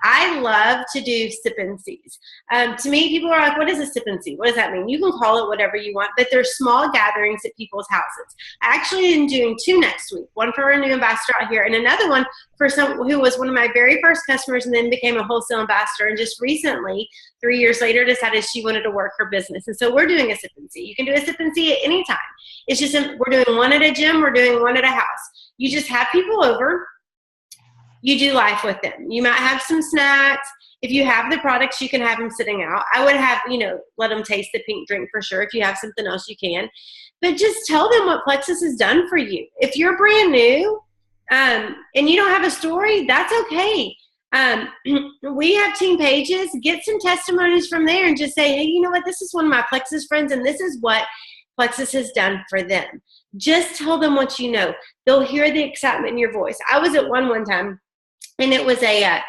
I love to do sip-and-sees. To me, people are like, what is a sip-and-see? What does that mean? You can call it whatever you want, but they're small gatherings at people's houses. I actually am doing 2 next week, one for a new ambassador out here and another one for someone who was one of my very first customers and then became a wholesale ambassador and just recently, 3 years later, decided she wanted to work her business. And so we're doing a sip-and-see. You can do a sip-and-see at any time. It's just we're doing one at a gym, we're doing one at a house. You just have people over. You do life with them. You might have some snacks. If you have the products, you can have them sitting out. I would have, let them taste the pink drink for sure. If you have something else, you can. But just tell them what Plexus has done for you. If you're brand new and you don't have a story, that's okay. We have team pages. Get some testimonies from there and just say, hey, you know what? This is one of my Plexus friends, and this is what Plexus has done for them. Just tell them what you know. They'll hear the excitement in your voice. I was at one time, and it was a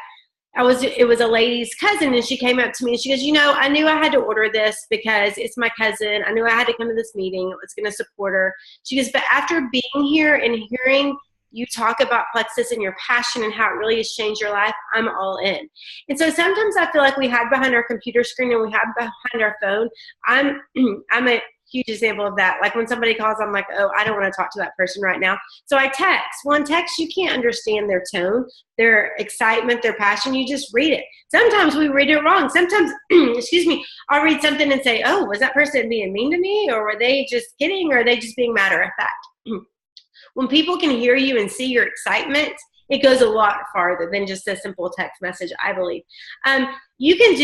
lady's cousin, and she came up to me and she goes, I knew I had to order this because it's my cousin. I knew I had to come to this meeting. It was going to support her. She goes, but after being here and hearing you talk about Plexus and your passion and how it really has changed your life, I'm all in. And so sometimes I feel like we hide behind our computer screen and we hide behind our phone. I'm a huge example of that. Like when somebody calls, I'm like, oh, I don't want to talk to that person right now. So I text. Well, in text, you can't understand their tone, their excitement, their passion. You just read it. Sometimes we read it wrong. Sometimes, I'll read something and say, oh, was that person being mean to me? Or were they just kidding? Or are they just being matter of fact? When people can hear you and see your excitement, it goes a lot farther than just a simple text message, I believe. You can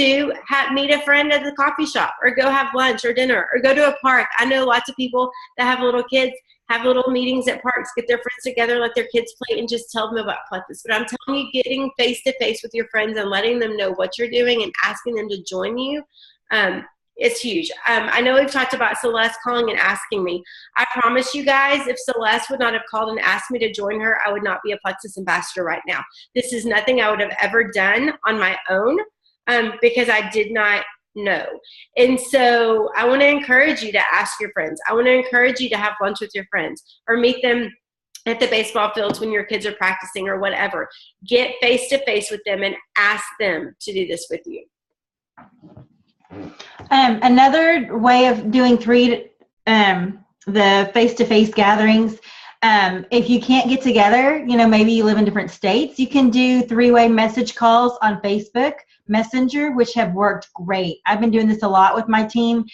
meet a friend at the coffee shop or go have lunch or dinner or go to a park. I know lots of people that have little kids, have little meetings at parks, get their friends together, let their kids play, and just tell them about Plexus. But I'm telling you, getting face-to-face with your friends and letting them know what you're doing and asking them to join you, it's huge. I know we've talked about Celeste calling and asking me. I promise you guys, if Celeste would not have called and asked me to join her, I would not be a Plexus ambassador right now. This is nothing I would have ever done on my own because I did not know. And so I want to encourage you to ask your friends. I want to encourage you to have lunch with your friends or meet them at the baseball fields when your kids are practicing or whatever. Get face-to-face with them and ask them to do this with you. Another way of doing the face-to-face gatherings, if you can't get together, maybe you live in different states, you can do 3-way message calls on Facebook Messenger, which have worked great. I've been doing this a lot with my team,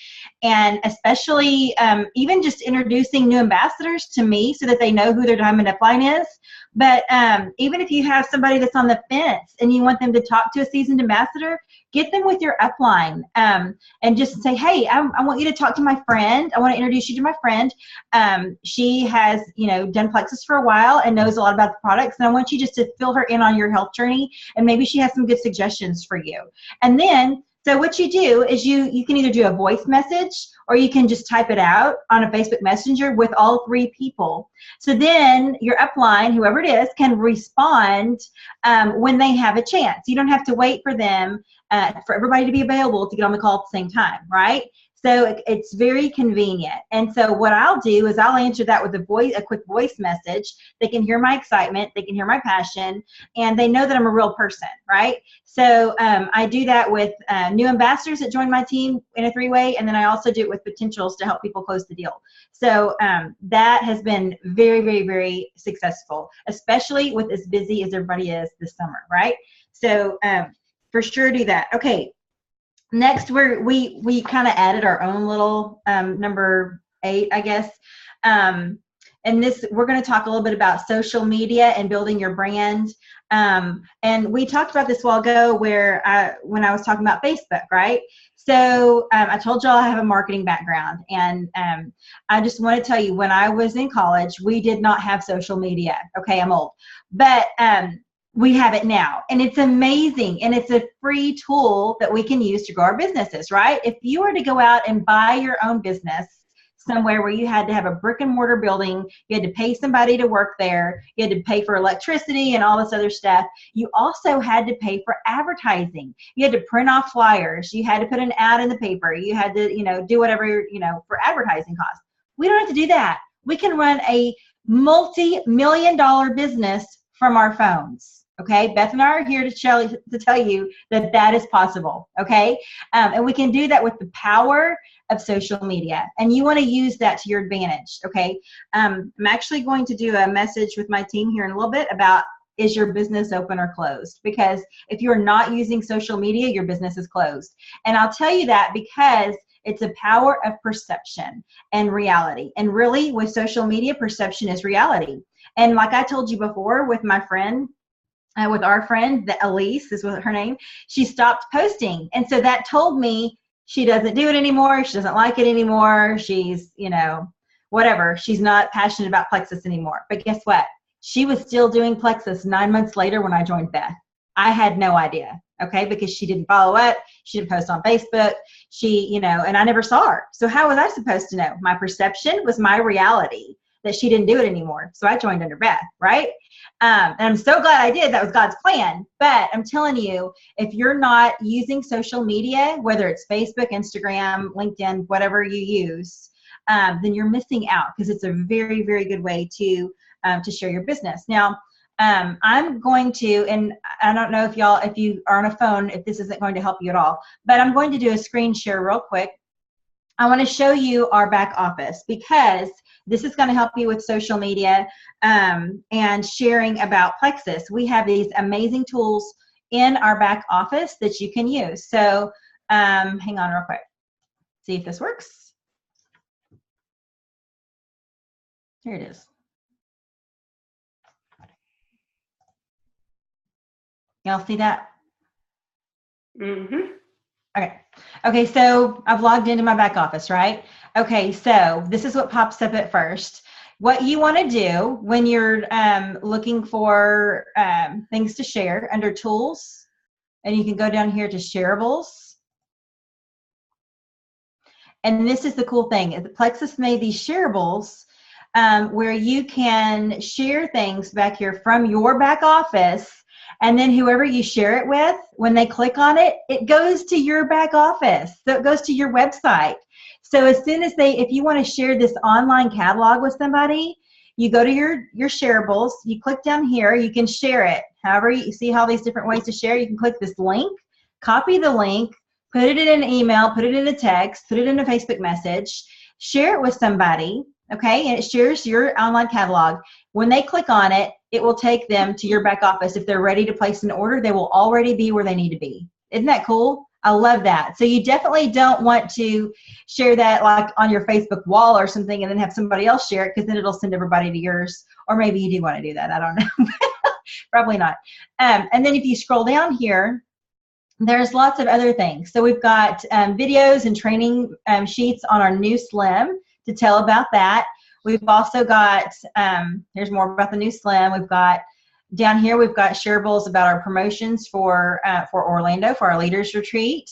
and especially even just introducing new ambassadors to me so that they know who their diamond upline is. But even if you have somebody that's on the fence and you want them to talk to a seasoned ambassador, get them with your upline, and just say, hey, I want you to talk to my friend. I want to introduce you to my friend. She has, done Plexus for a while and knows a lot about the products. And I want you just to fill her in on your health journey. And maybe she has some good suggestions for you. And then, so what you do is you can either do a voice message or you can just type it out on a Facebook Messenger with all 3 people. So then your upline, whoever it is, can respond when they have a chance. You don't have to wait for them, for everybody to be available to get on the call at the same time, right? So it's very convenient. And so what I'll do is I'll answer that with a quick voice message. They can hear my excitement, they can hear my passion, and they know that I'm a real person, right? So I do that with new ambassadors that join my team in a 3-way, and then I also do it with potentials to help people close the deal. So that has been very, very, very successful, especially with as busy as everybody is this summer, right? So for sure do that. Okay. Next, we kind of added our own little number 8, I guess. And this, we're going to talk a little bit about social media and building your brand. And we talked about this a while ago when I was talking about Facebook, right? So I told y'all I have a marketing background, and I just want to tell you, when I was in college, we did not have social media. Okay, I'm old, but we have it now, and it's amazing, and it's a free tool that we can use to grow our businesses, right? If you were to go out and buy your own business somewhere where you had to have a brick and mortar building, you had to pay somebody to work there, you had to pay for electricity and all this other stuff, you also had to pay for advertising. You had to print off flyers, you had to put an ad in the paper, you had to, do whatever, for advertising costs. We don't have to do that. We can run a multi-million-dollar business from our phones. Okay, Beth and I are here to tell you that that is possible. Okay, and we can do that with the power of social media, and you want to use that to your advantage. Okay, I'm actually going to do a message with my team here in a little bit about, is your business open or closed? Because if you're not using social media, your business is closed. And I'll tell you that because it's a power of perception and reality. And really, with social media, perception is reality. And like I told you before, with my friend, with our friend, the Elise is what her name, she stopped posting. And so that told me she doesn't do it anymore. She doesn't like it anymore. She's, whatever. She's not passionate about Plexus anymore. But guess what? She was still doing Plexus 9 months later when I joined Beth. I had no idea, okay, because she didn't follow up. She didn't post on Facebook. She, and I never saw her. So how was I supposed to know? My perception was my reality that she didn't do it anymore. So I joined under Beth, right? And I'm so glad I did. That was God's plan. But I'm telling you, if you're not using social media, whether it's Facebook, Instagram, LinkedIn, whatever you use, then you're missing out, because it's a very, very good way to share your business. Now, I'm going to, and I don't know if you are on a phone, if this isn't going to help you at all, but I'm going to do a screen share real quick. I want to show you our back office, because this is going to help you with social media and sharing about Plexus. We have these amazing tools in our back office that you can use. So hang on real quick. See if this works. Here it is. Y'all see that? Mm-hmm. Okay, so I've logged into my back office, right? Okay, so this is what pops up at first. What you want to do when you're looking for things to share, under tools, and you can go down here to shareables. And this is the cool thing, is the Plexus made these shareables where you can share things back here from your back office. And then whoever you share it with, when they click on it, it goes to your back office. So it goes to your website. So as soon as if you want to share this online catalog with somebody, you go to your shareables, you click down here, you can share it. However, you see all these different ways to share. You can click this link, copy the link, put it in an email, put it in a text, put it in a Facebook message, share it with somebody, okay? And it shares your online catalog. When they click on it, it will take them to your back office. If they're ready to place an order, they will already be where they need to be. Isn't that cool? I love that. So you definitely don't want to share that like on your Facebook wall or something and then have somebody else share it, because then it'll send everybody to yours. Or maybe you do want to do that. I don't know. Probably not. And then if you scroll down here, there's lots of other things. So we've got videos and training sheets on our new Slim to tell about that. We've also got, here's more about the new Slim. We've got down here, we've got shareables about our promotions for Orlando, for our leaders retreat.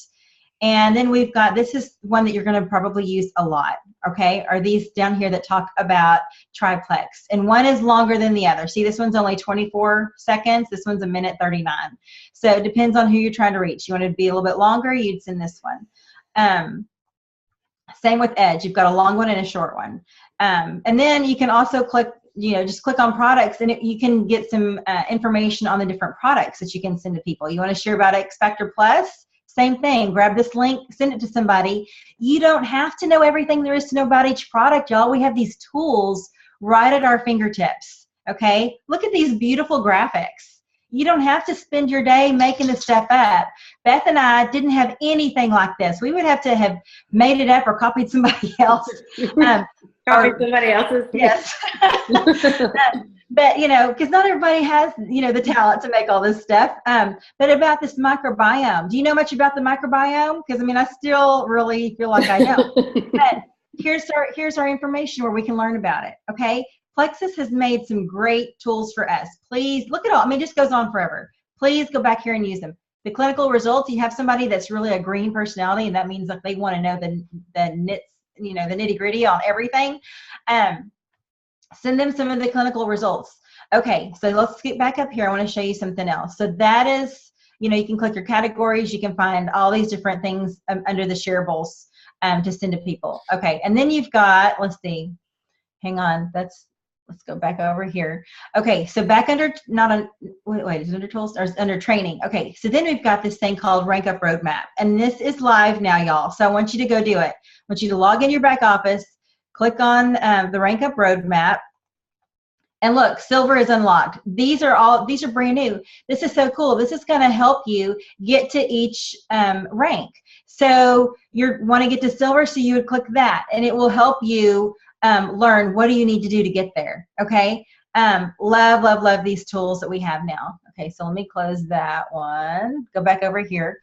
And then we've got, this is one that you're going to probably use a lot, okay, are these down here that talk about Triplex. And one is longer than the other. See, this one's only 24 seconds. This one's 1:39. So it depends on who you're trying to reach. You want it to be a little bit longer, you'd send this one. Same with Edge. You've got a long one and a short one. And then you can also click, just click on products, and you can get some information on the different products that you can send to people. You want to share about X Factor Plus? Same thing. Grab this link, send it to somebody. You don't have to know everything there is to know about each product, y'all. We have these tools right at our fingertips, okay? Look at these beautiful graphics. You don't have to spend your day making this stuff up. Beth and I didn't have anything like this. We would have to have made it up or copied somebody else. Copied somebody else's. Yes. But, because not everybody has, the talent to make all this stuff. But about this microbiome, do you know much about the microbiome? Because, I still really feel like I know. But here's our information where we can learn about it, okay? Plexus has made some great tools for us. Please look at all. It just goes on forever. Please go back here and use them. The clinical results, you have somebody that's really a green personality, and that means that they want to know the nits, the nitty gritty on everything. Send them some of the clinical results. Okay, so let's get back up here. I want to show you something else. So that is, you can click your categories. You can find all these different things under the shareables to send to people. Okay, and then you've got, let's see, hang on, let's go back over here. Okay, so back under, wait, is it under tools or is it under training? Okay, so then we've got this thing called Rank Up Roadmap, and this is live now, y'all. So I want you to go do it. I want you to log in your back office, click on the Rank Up Roadmap, and look, silver is unlocked. These are brand new. This is so cool. This is going to help you get to each rank. So you want to get to silver, so you would click that, and it will help you learn what do you need to do to get there. Okay. Love these tools that we have now. Okay, so let me close that one. Go back over here.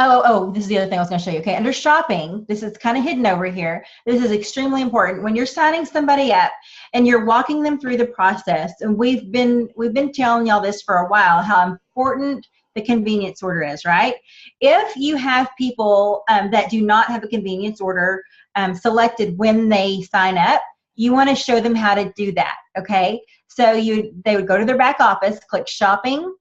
This is the other thing I was going to show you. Okay, under shopping, this is kind of hidden over here. This is extremely important. When you're signing somebody up and you're walking them through the process, and we've been telling y'all this for a while, how important the convenience order is, right? If you have people that do not have a convenience order selected when they sign up, you want to show them how to do that, okay? So they would go to their back office, click shopping,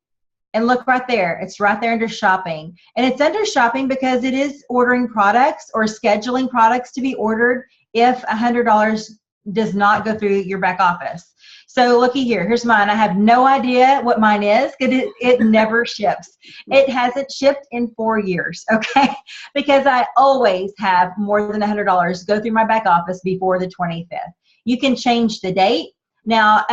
and look right there. It's right there under shopping. And it's under shopping because it is ordering products or scheduling products to be ordered if $100 does not go through your back office. So looky here. Here's mine. I have no idea what mine is because it never ships. It hasn't shipped in 4 years, okay? Because I always have more than $100 go through my back office before the 25th. You can change the date. Now,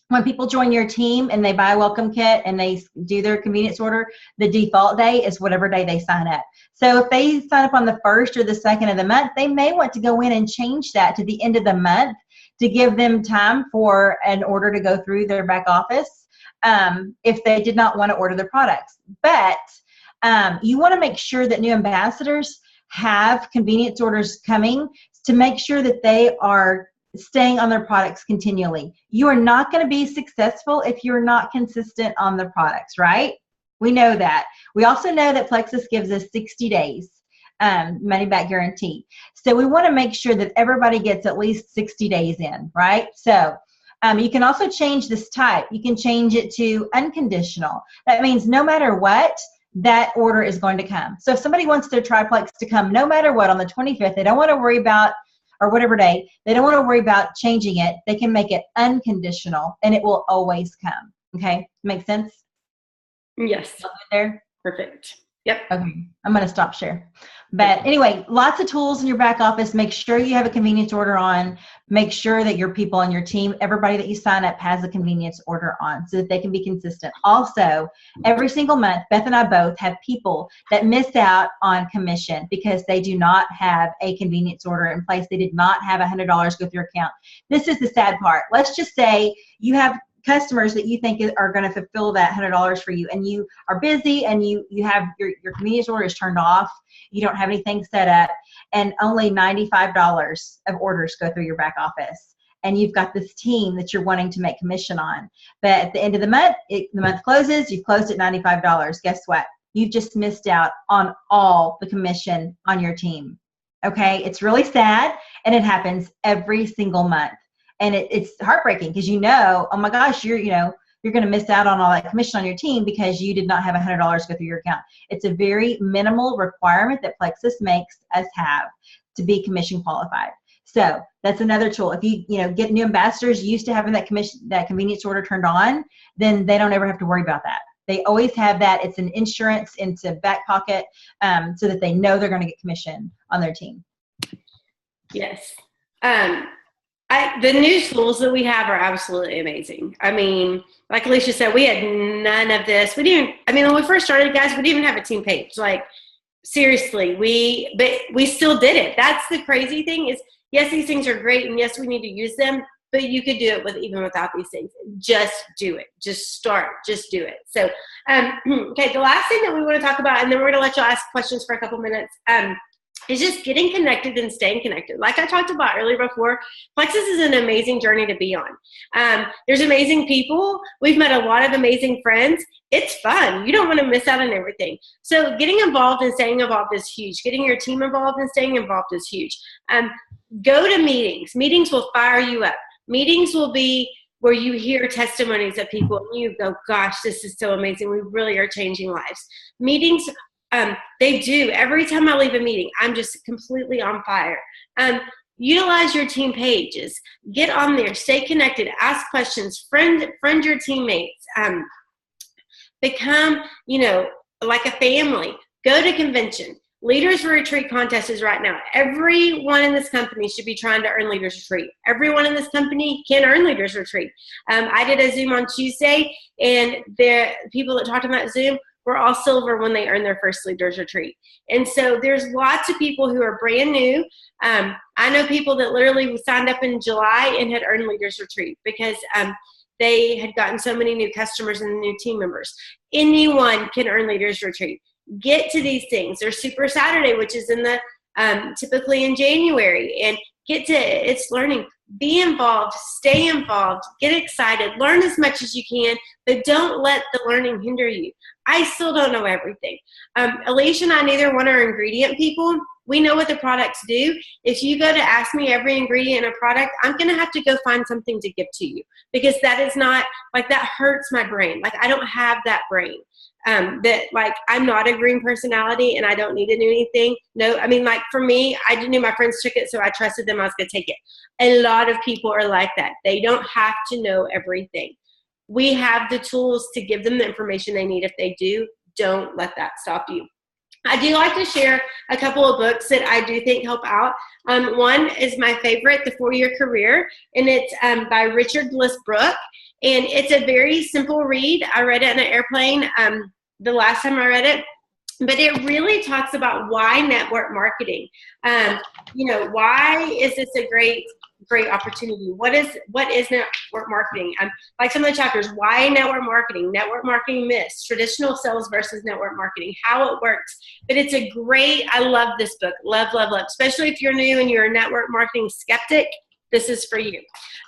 when people join your team and they buy a welcome kit and they do their convenience order, the default day is whatever day they sign up. So if they sign up on the 1st or the 2nd of the month, they may want to go in and change that to the end of the month to give them time for an order to go through their back office if they did not want to order the products. But you want to make sure that new ambassadors have convenience orders coming to make sure that they are staying on their products continually. You are not going to be successful if you're not consistent on the products, right? We know that. We also know that Plexus gives us 60 days money back guarantee. So we want to make sure that everybody gets at least 60 days in, right? So you can also change this type. You can change it to unconditional. That means no matter what, that order is going to come. So if somebody wants their triplex to come no matter what on the 25th, they don't want to worry about, or whatever day, they don't want to worry about changing it. They can make it unconditional and it will always come. Okay, make sense? Yes. There? Perfect. Yep. Okay, I'm going to stop share. But anyway, lots of tools in your back office. Make sure you have a convenience order on. Make sure that your people on your team, everybody that you sign up has a convenience order on so that they can be consistent. Also, every single month, Beth and I both have people that miss out on commission because they do not have a convenience order in place. They did not have $100 go through your account. This is the sad part. Let's just say you have customers that you think are going to fulfill that $100 for you, and you are busy, and you have your convenience order is turned off, you don't have anything set up, and only $95 of orders go through your back office, and you've got this team that you're wanting to make commission on, but at the end of the month, the month closes, you've closed at $95. Guess what? You've just missed out on all the commission on your team. Okay, it's really sad, and it happens every single month. And it's heartbreaking because oh my gosh, you're going to miss out on all that commission on your team because you did not have $100 go through your account. It's a very minimal requirement that Plexus makes us have to be commission qualified. So that's another tool. If you get new ambassadors used to having that convenience order turned on, then they don't ever have to worry about that. They always have that. It's an insurance into back pocket so that they know they're going to get commission on their team. Yes. The new tools that we have are absolutely amazing. I mean, like Alicia said, we had none of this. When we first started, guys, we didn't even have a team page. Like, seriously, but we still did it. That's the crazy thing is, yes, these things are great, and yes, we need to use them, but you could do it even without these things. Just do it. Just start. Just do it. So, okay, the last thing that we want to talk about, and then we're going to let you ask questions for a couple minutes, is just getting connected and staying connected. Like I talked about earlier before, Plexus is an amazing journey to be on. There's amazing people. We've met a lot of amazing friends. It's fun. You don't want to miss out on everything. So getting involved and staying involved is huge. Getting your team involved and staying involved is huge. Go to meetings. Meetings will fire you up. Meetings will be where you hear testimonies of people and you go, gosh, this is so amazing. We really are changing lives. Meetings, they do. Every time I leave a meeting, I'm just completely on fire. Utilize your team pages. Get on there. Stay connected. Ask questions. Friend your teammates. Become, like a family. Go to convention. Leaders Retreat contest is right now. Everyone in this company should be trying to earn Leaders Retreat. Everyone in this company can earn Leaders Retreat. I did a Zoom on Tuesday, and the people that talked about Zoom were all silver when they earned their first Leaders Retreat. And so there's lots of people who are brand new. I know people that literally signed up in July and had earned Leaders Retreat because they had gotten so many new customers and new team members. Anyone can earn Leaders Retreat. Get to these things. There's Super Saturday, which is in the typically in January, and it's learning. Be involved, stay involved, get excited, learn as much as you can, but don't let the learning hinder you. I still don't know everything. Alicia and I, neither one are ingredient people. We know what the products do. If you go to ask me every ingredient in a product, I'm going to have to go find something to give to you because that is not, that hurts my brain. I don't have that brain. I'm not a green personality and I don't need to do anything. No, for me, I knew my friends took it, so I trusted them I was going to take it. A lot of people are like that. They don't have to know everything. We have the tools to give them the information they need. If they do, don't let that stop you. I do like to share a couple of books that I do think help out. One is my favorite, The 4-Year Career, and it's by Richard Bliss Brooke. And it's a very simple read. I read it in an airplane the last time I read it. But it really talks about why network marketing. Why is this a great opportunity? What is network marketing? Like some of the chapters, why network marketing myths, traditional sales versus network marketing, how it works. But it's I love this book. Love, love, love. Especially if you're new and you're a network marketing skeptic. This is for you.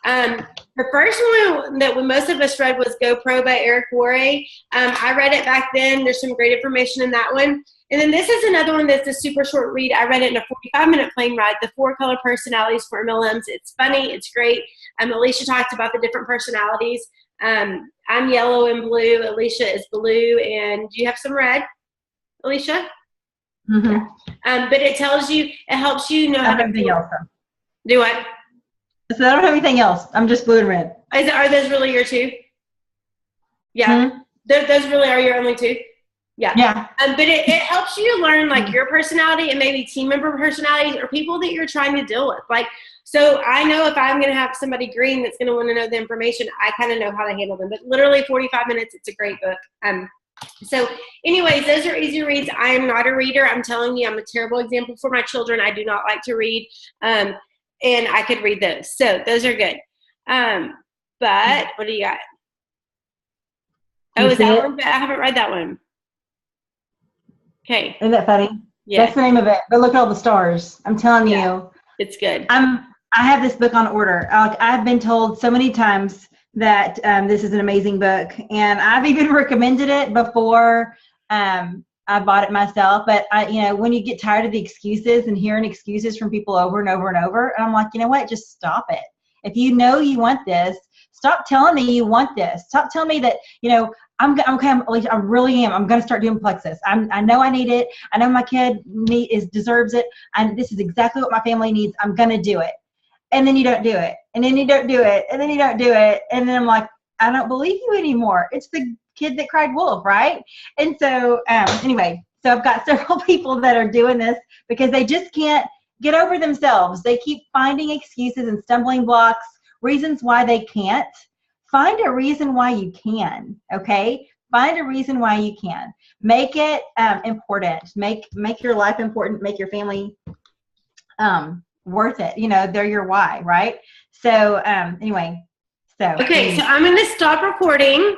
The first one that most of us read was Go Pro by Eric Worre. I read it back then. There's some great information in that one. And then this is another one that's a super short read. I read it in a 45-minute plane ride, The 4 Color Personalities for MLMs. It's funny. It's great. Alicia talked about the different personalities. I'm yellow and blue. Alicia is blue. And do you have some red, Alicia? Mm-hmm. But it tells you, it helps you know how to do what? So I don't have anything else. I'm just blue and red. Are those really your two? Yeah. Mm-hmm. Those really are your only two? Yeah. But it helps you learn like your personality and maybe team member personalities or people that you're trying to deal with. Like, so I know if I'm going to have somebody green that's going to want to know the information, I kind of know how to handle them. But literally 45 minutes, it's a great book. So anyways, those are easy reads. I am not a reader. I'm telling you, I'm a terrible example for my children. I do not like to read. And I could read those. So those are good. But what do you got? Oh, is that one? I haven't read that one. Okay. Isn't that funny? Yeah. That's the name of it. But look at all the stars. I'm telling you. It's good. I have this book on order. I've been told so many times that this is an amazing book, and I've even recommended it before I bought it myself. But when you get tired of the excuses and hearing excuses from people over and over and over, and I'm like, you know what? Just stop it. If you know you want this, stop telling me you want this. Stop telling me that I really am. I'm going to start doing Plexus. I know I need it. I know my kid deserves it. And this is exactly what my family needs. I'm going to do it. And then you don't do it. And then you don't do it. And then you don't do it. And then I'm like, I don't believe you anymore. It's the kid that cried wolf, right? And so anyway, so I've got several people that are doing this because they just can't get over themselves. They keep finding excuses and stumbling blocks, reasons why they can't. Find a reason why you can, okay? Find a reason why you can. Make it important. Make your life important. Make your family worth it. They're your why, right? So anyway. Okay, so I'm going to stop recording.